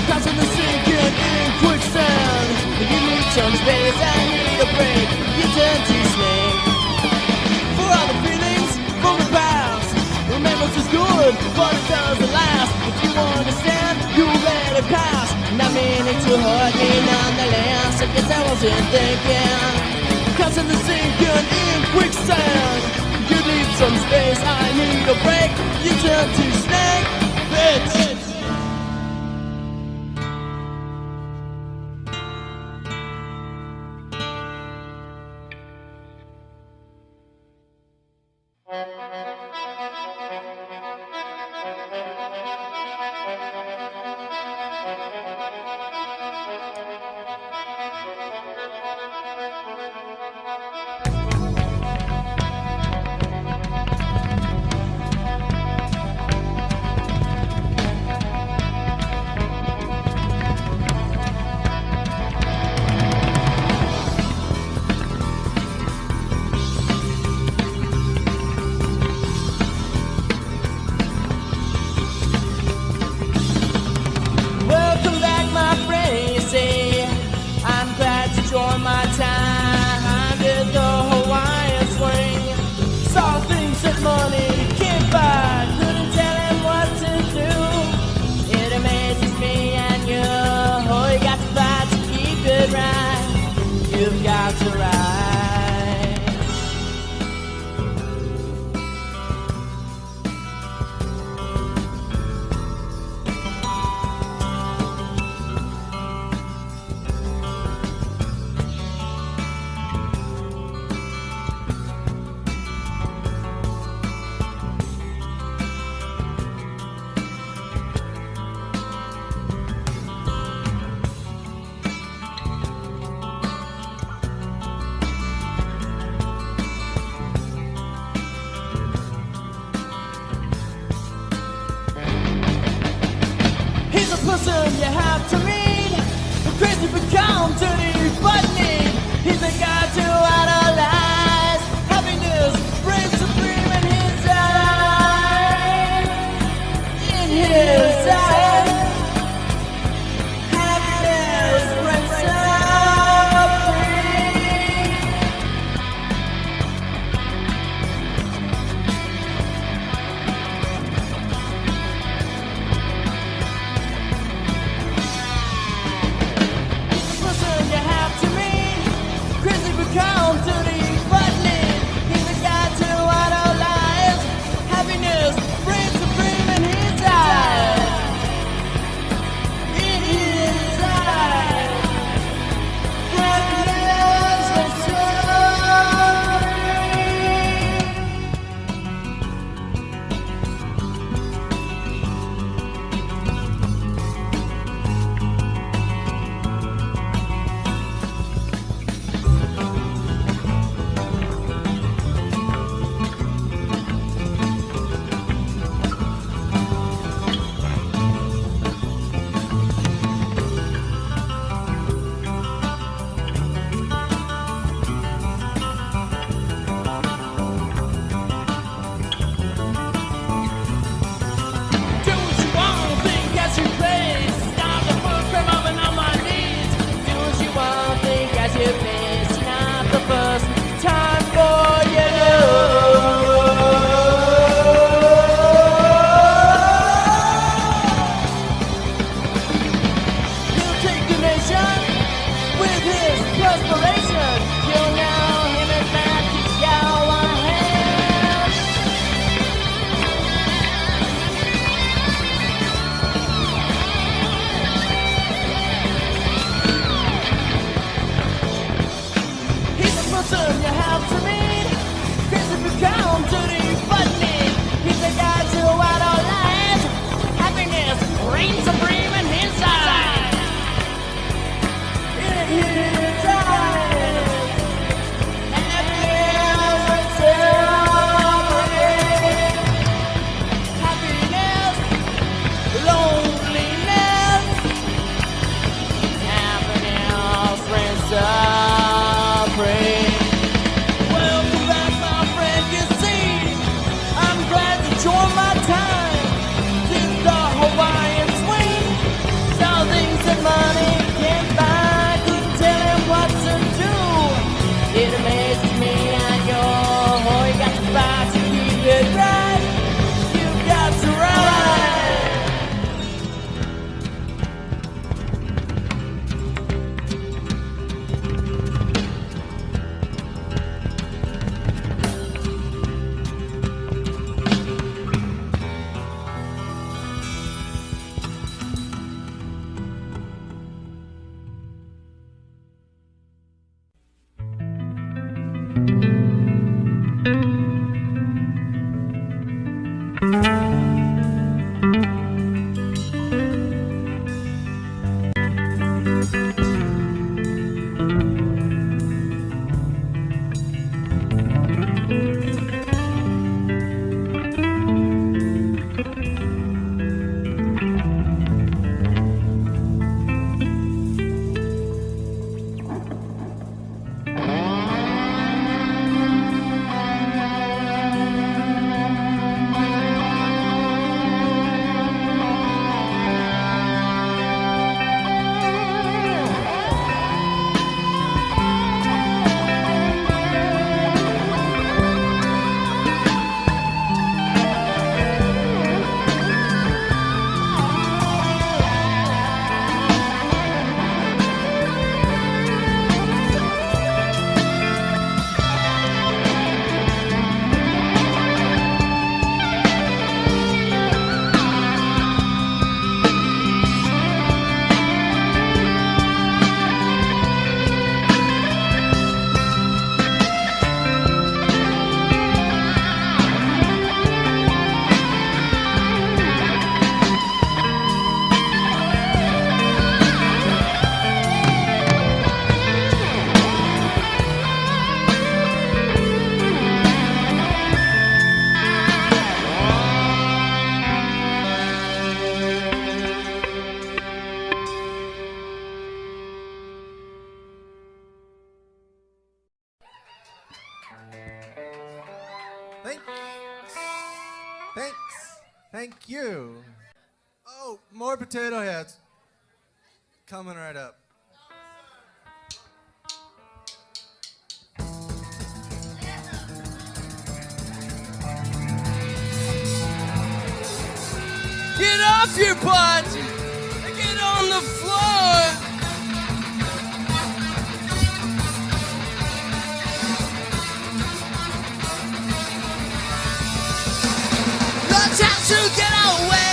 Crossing the sinking in quicksand. You need some space, I need a break. You turn to snake. For all the feelings from the past. Remembrance is good, but it doesn't last. If you understand, you let it pass. Not meaning to hurt me nonetheless. I guess I wasn't thinking. Crossing the sinking in quicksand. You need some space, I need a break. You turn to snake, bitch. Welcome back, my friend. You see, I'm glad to join my time. Did the Hawaiian swing. Saw things that money can't buy. Couldn't tell him what to do. It amazes me and you. Oh, you got to fight to keep it right. You've got to ride. He's a person you have to meet. Crazy become dirty but neat. He's a guy to idolize. Happiness reigns supreme in his eyes. In his eyes. Happiness reigns person you have to meet. Crazy become dirty but neat. He's a guy to idolize. Happiness reigns supreme in his eyes. In his eyes. Happiness reigns supreme. Do what you want, think as you please. Stop the foot from moving on my knees. Do what you want, think as you please. Not the first time for you. He'll take the nation with his perspiration. You'll know him as Matthew Callahan. He's a person you have to meet. Crazy become dirty but neat. He's a guy to idolize. Happiness reigns supreme in his eyes. In his eyes. Happiness reigns supreme. Happiness, loneliness. Happiness reigns supreme. Welcome back, my friend. You see, I'm glad to join my time. Did the Hawaiian swing.
Thank you. Oh, more potato heads. Coming right up.
Get off your butt and get on the floor. No time to get away.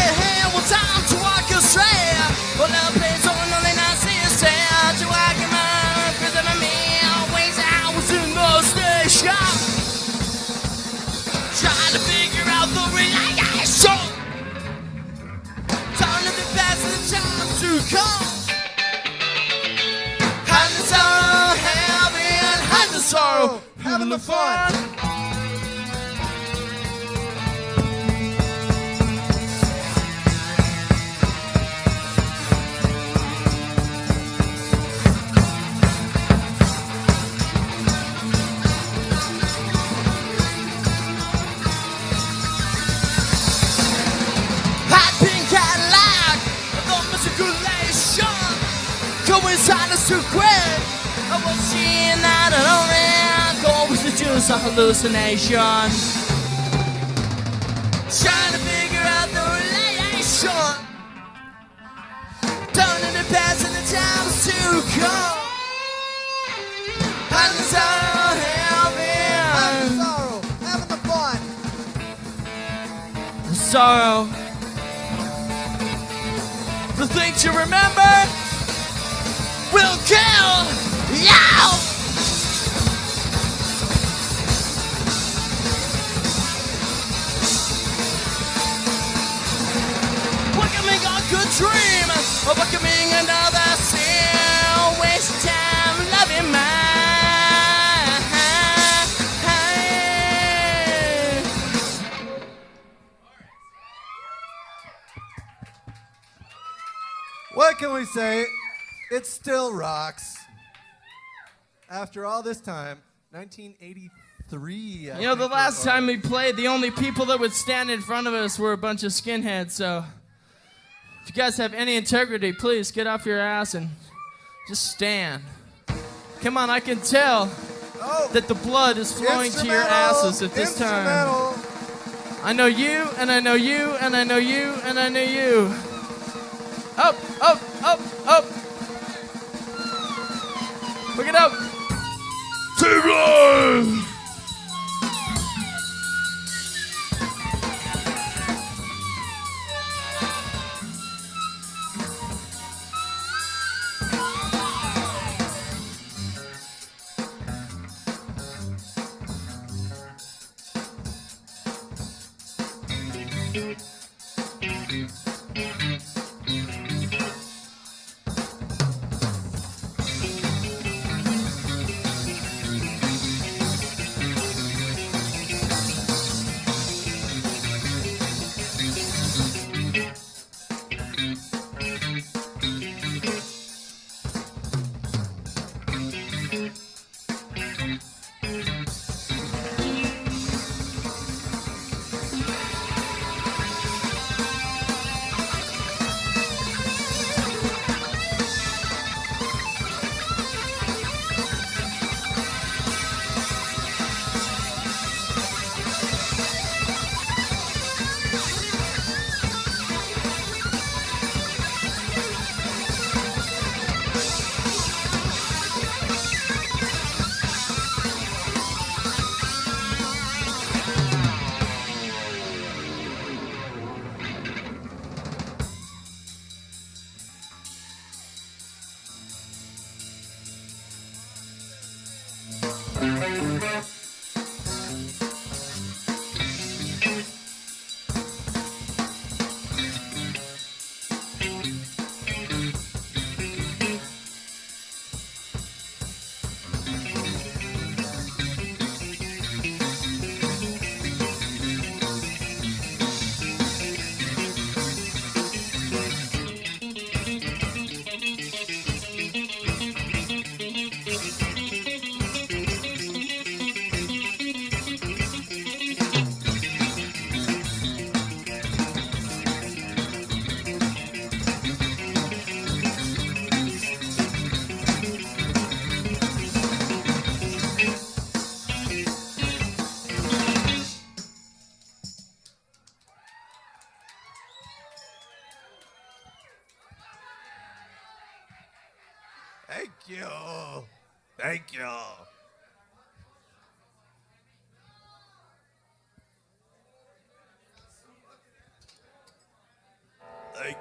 Well, time to walk astray. Well, now place on only not see a stare. To walk him out, prison of me. Always I was in the station. Trying to figure out the relation. Time to be past the time to come. Hide the sorrow, having hide the sorrow, having the fun. Coincidence too quick. I was seeing that I don't go with the juice of hallucination. Trying to figure out the relation. Turning the past and the times to come. And the sorrow, having the fun. The sorrow. The things you remember will kill you. Welcoming a good dream, or welcoming another sin. Waste time loving mine.
What can we say? It still rocks. After all this time, 1983.
You know, the last time we played, the only people that would stand in front of us were a bunch of skinheads, so if you guys have any integrity, please get off your ass and just stand. Come on, I can tell that the blood is flowing to your asses at this time. I know you, and I know you, and I know you, and I know you. Up, up, up, up. Look it up. T-Line!
Thank you. Thank you. Thank you.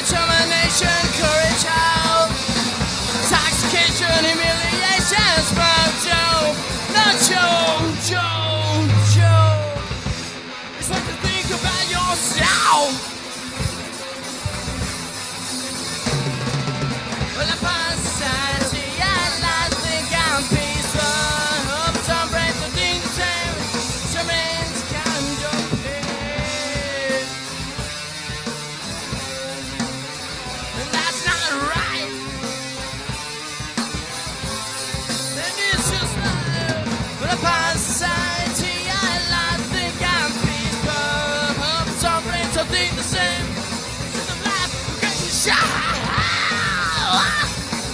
Determination, courage out. Intoxication, humiliation, sperm Joe. Not Joe. It's like to think about yourself. Well, I find society and I think I'm peaceful. Hope some brains will think the same. Some brains kind of pain. And that's not right. And it's just not. But I find society and I think I'm peaceful. Hope some brains will think the same. Some life will get you shot.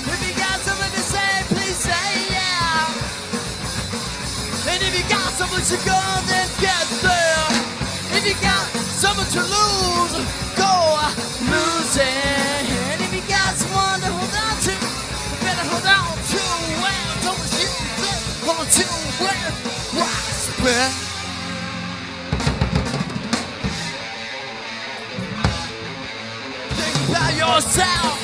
If you got something to say, please say yeah. And if you got something to go, then get there. If you got something to lose, go lose it. And if you got someone to hold on to, you better hold on to well. Don't let you think, hold on to well. Prosper. Think about yourself.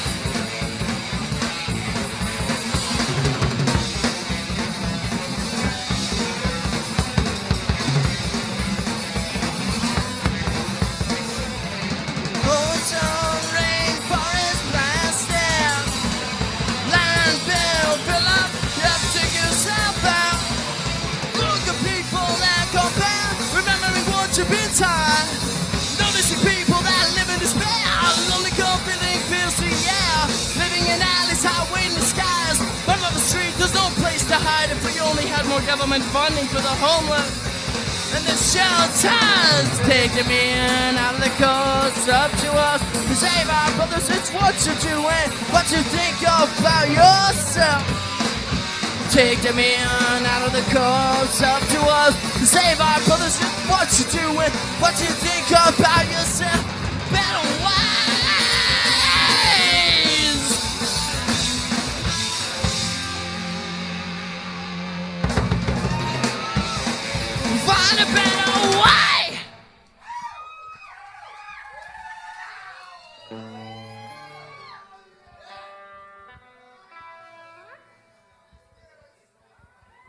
Ozone, rainforest, plastic, landfill, fill up, you have to take yourself out. Look at people that compare, remembering what you've been taught. Noticing people that live in despair, lonely feeling feels the air. Living in alleys, highway in the skies. Run on the street, there's no place to hide. If we only had more government funding for the homeless and the shelters, take them in out of the coast, up to us to save our brothers. It's what you're doing, what you think about yourself. Take them in out of the coast, up to us to save our brothers. It's what you're doing, what you think about yourself. Better wise.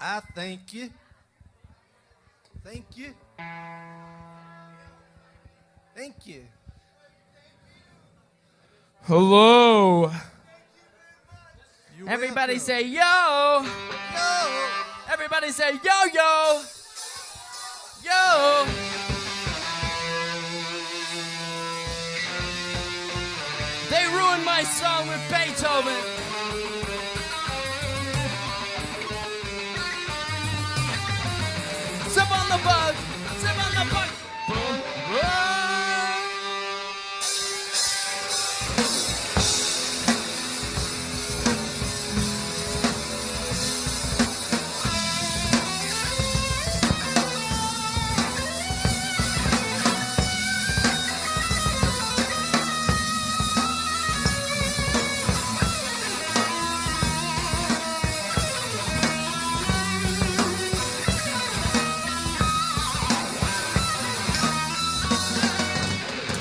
I thank you. Thank you. Thank you.
Hello.
You're
Everybody
welcome.
say yo.
Yo.
Everybody say yo yo. Yo. They ruined my song with Beethoven. Sip on the bug. Sip on the bug. Boom. Whoa.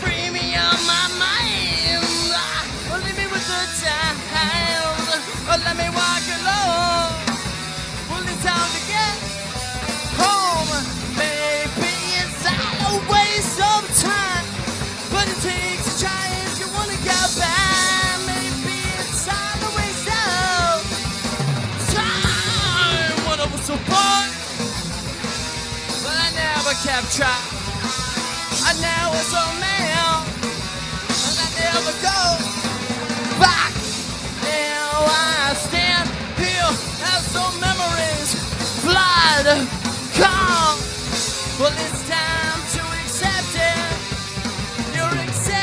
Free me on my mind. Oh, leave me with the time. Oh, let me walk alone. Well, it's time to get home. Maybe it's all a waste of time, but it takes a try if you wanna get back. Maybe it's all a waste of time. When I was so bored, but I never kept trying. I now was a man, and I never go back. Now I stand here as some memories flood, come. Well, it's time to accept it. You're accepted.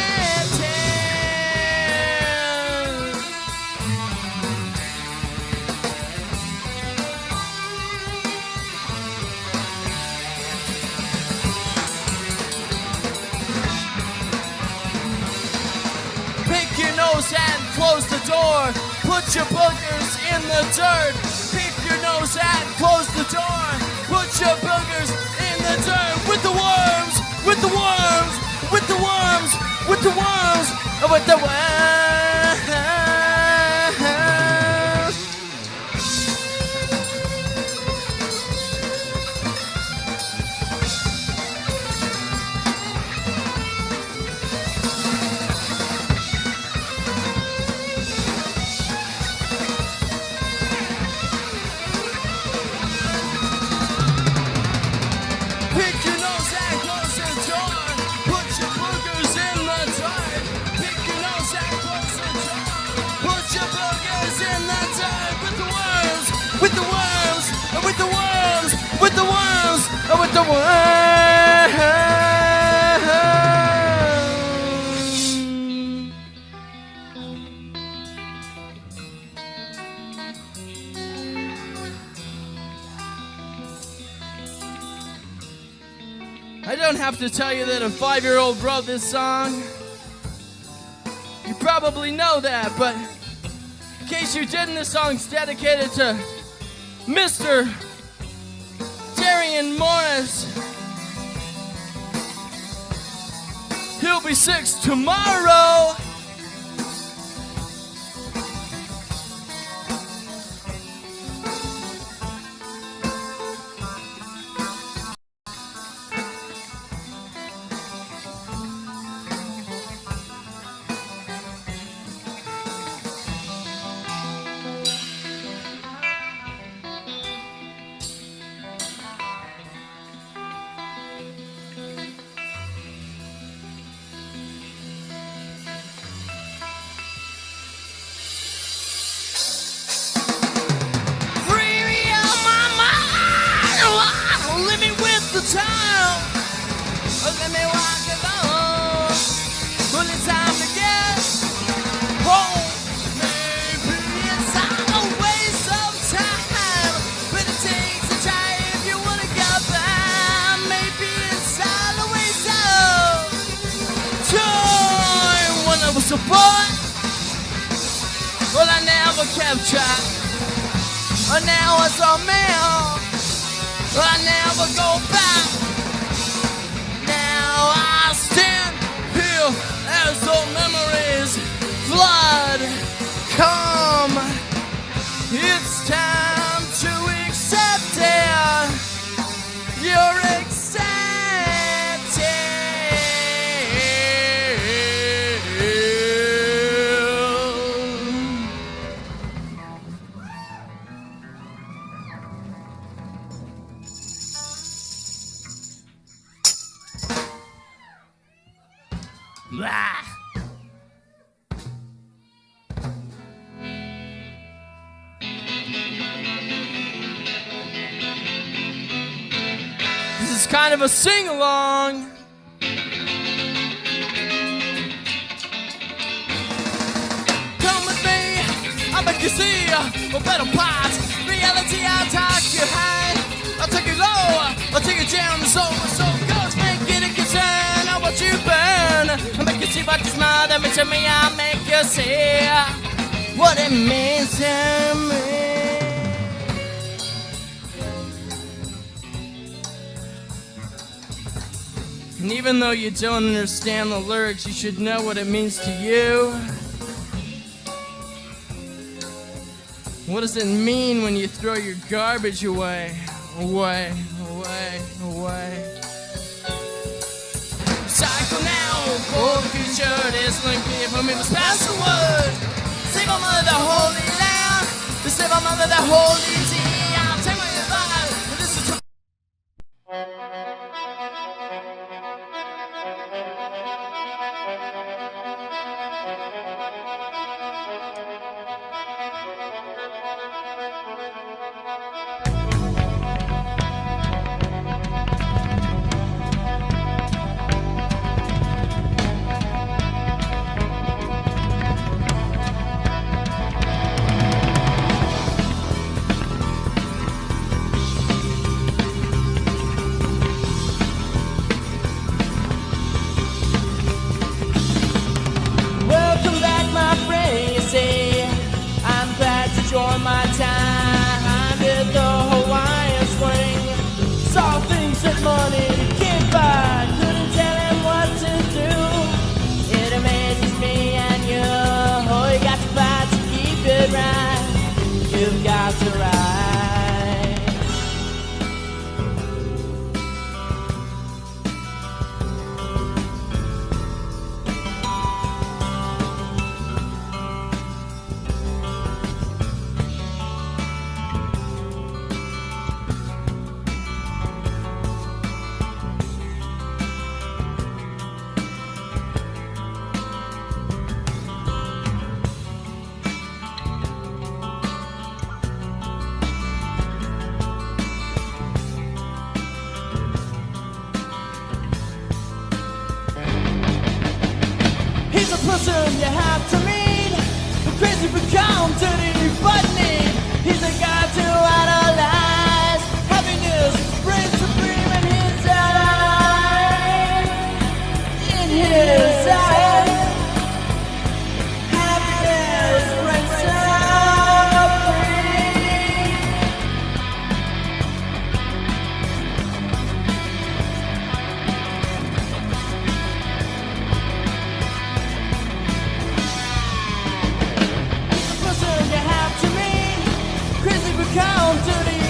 Pick your nose and close the door. Put your boogers in the dirt. Pick your nose and close the door. Put your boogers in the dirt. With the worms, with the worms, with the worms, with the worms, with the worms. Pick your nose and close the door. Put your boogers in the dirt. Pick your nose and close the door. Put your boogers in the dirt. With the worms, with the worms, with the worms, with the worms, with the worms. I don't have to tell you that a 5-year-old wrote this song. You probably know that, but in case you didn't, this song's dedicated to Mr. Darian Morris. He'll be 6 tomorrow. Free me on my mind. Living with the time. Let me walk alone. Well, it's time to get home. Maybe it's all a waste of time, but it takes a try if you wanna get back. Maybe it's all a waste of time. When I was a boy, well, I never kept track. And now as a man, I never go back. Now I stand here as the memories flood, come. It's time to accept Blah. This is kind of a sing-along. Come with me, I'll make you see a better part. Reality, I'll take you high, I'll take you low, I'll take you down. So ghost make it a concern. I watch you burn, I'll make you see what you smile. That means to me, I'll make you see what it means to me. And even though you don't understand the lyrics, you should know what it means to you. What does it mean when you throw your garbage away? Away. Cycle now, for the future, there's no clear for me to pass the word. Save our mother, the holy land. Save our mother, the holy sea. I'll take my advice. This is welcome back, my friend. You see, I'm glad to join my time. Did the Hawaiian swing, saw things that money can't buy. Couldn't tell him what to do. It amazes me and you. Oh, you got to fight to keep it right. You've got to ride. He's a person you have to meet, the crazy become dirty but neat. He's a guy to idolize. Happiness brings supreme in his eyes. In his eyes. Happiness brings supreme. Person you have to meet, crazy become dirty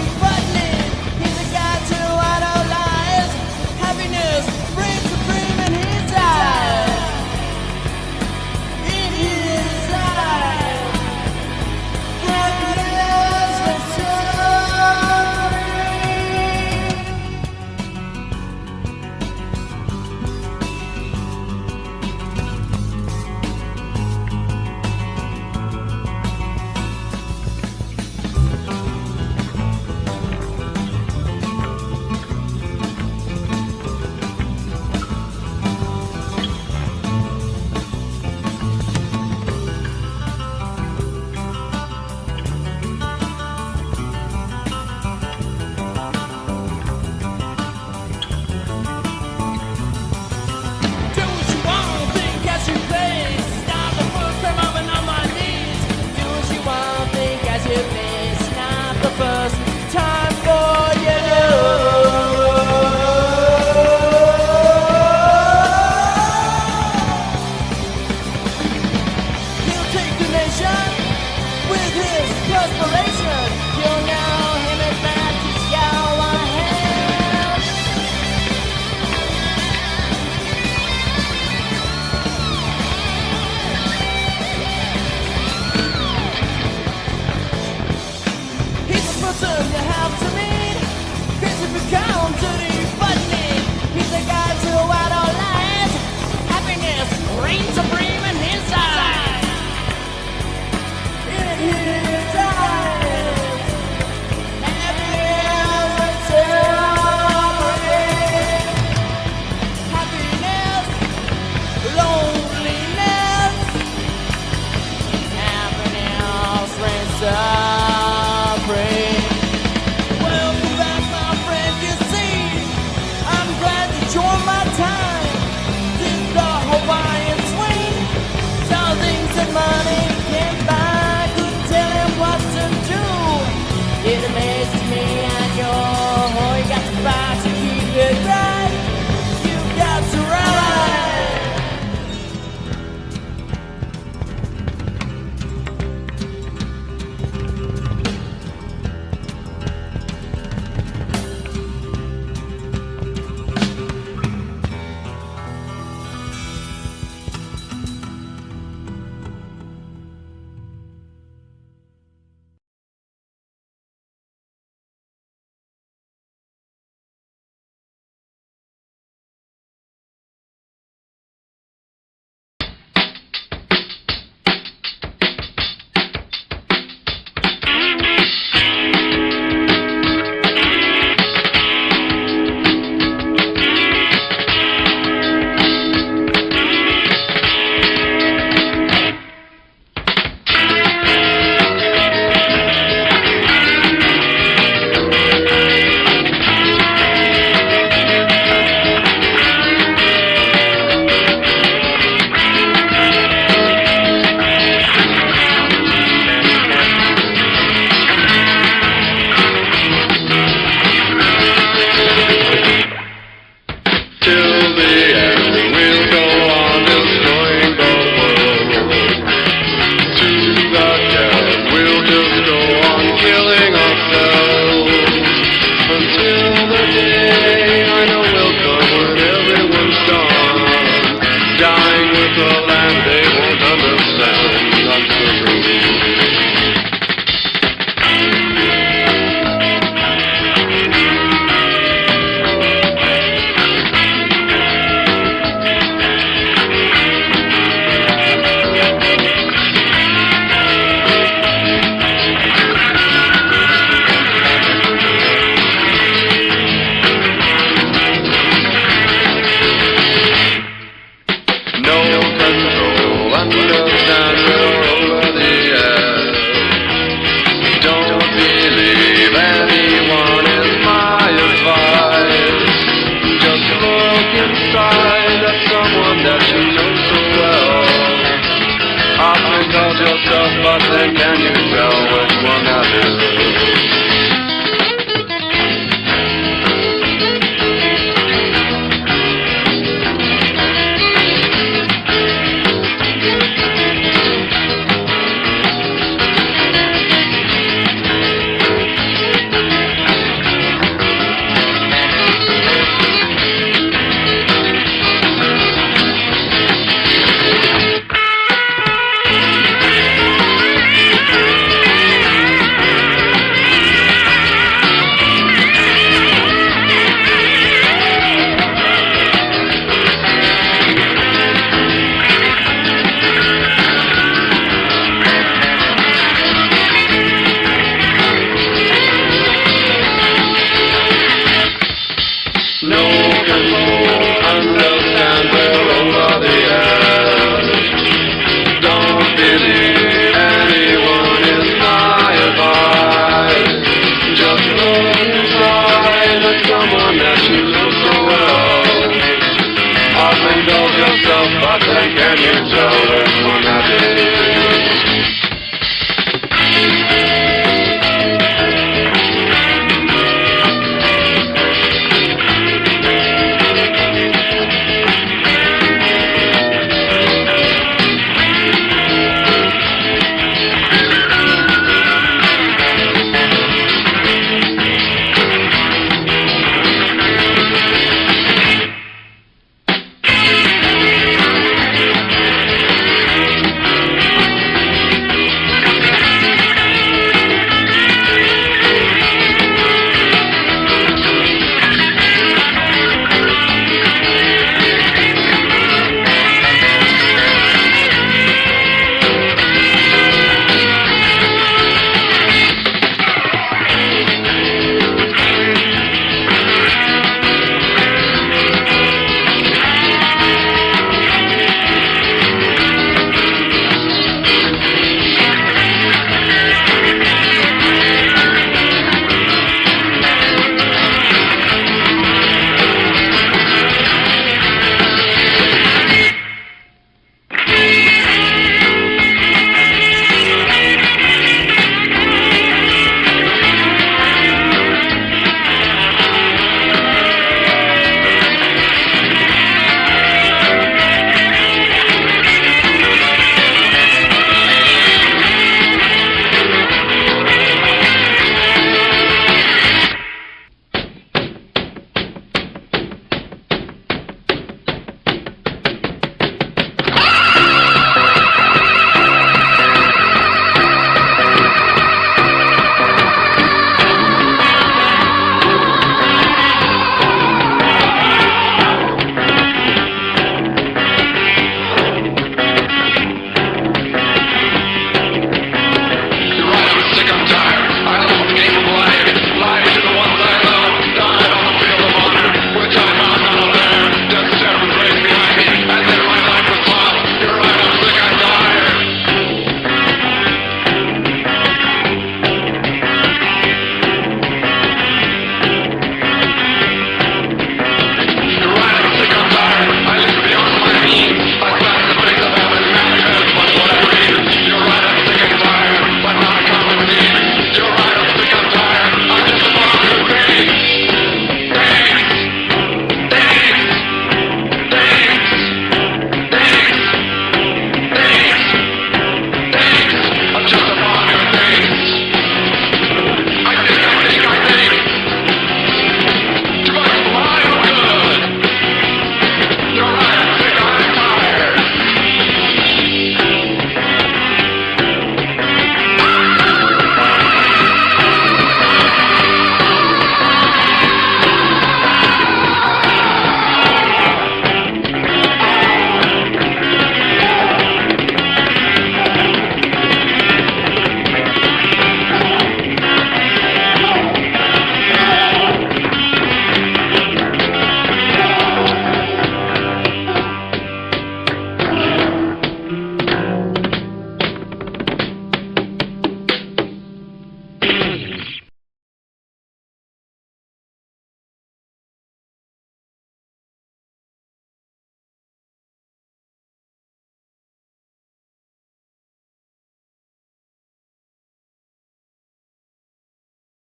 what then can you tell which one that is? No control under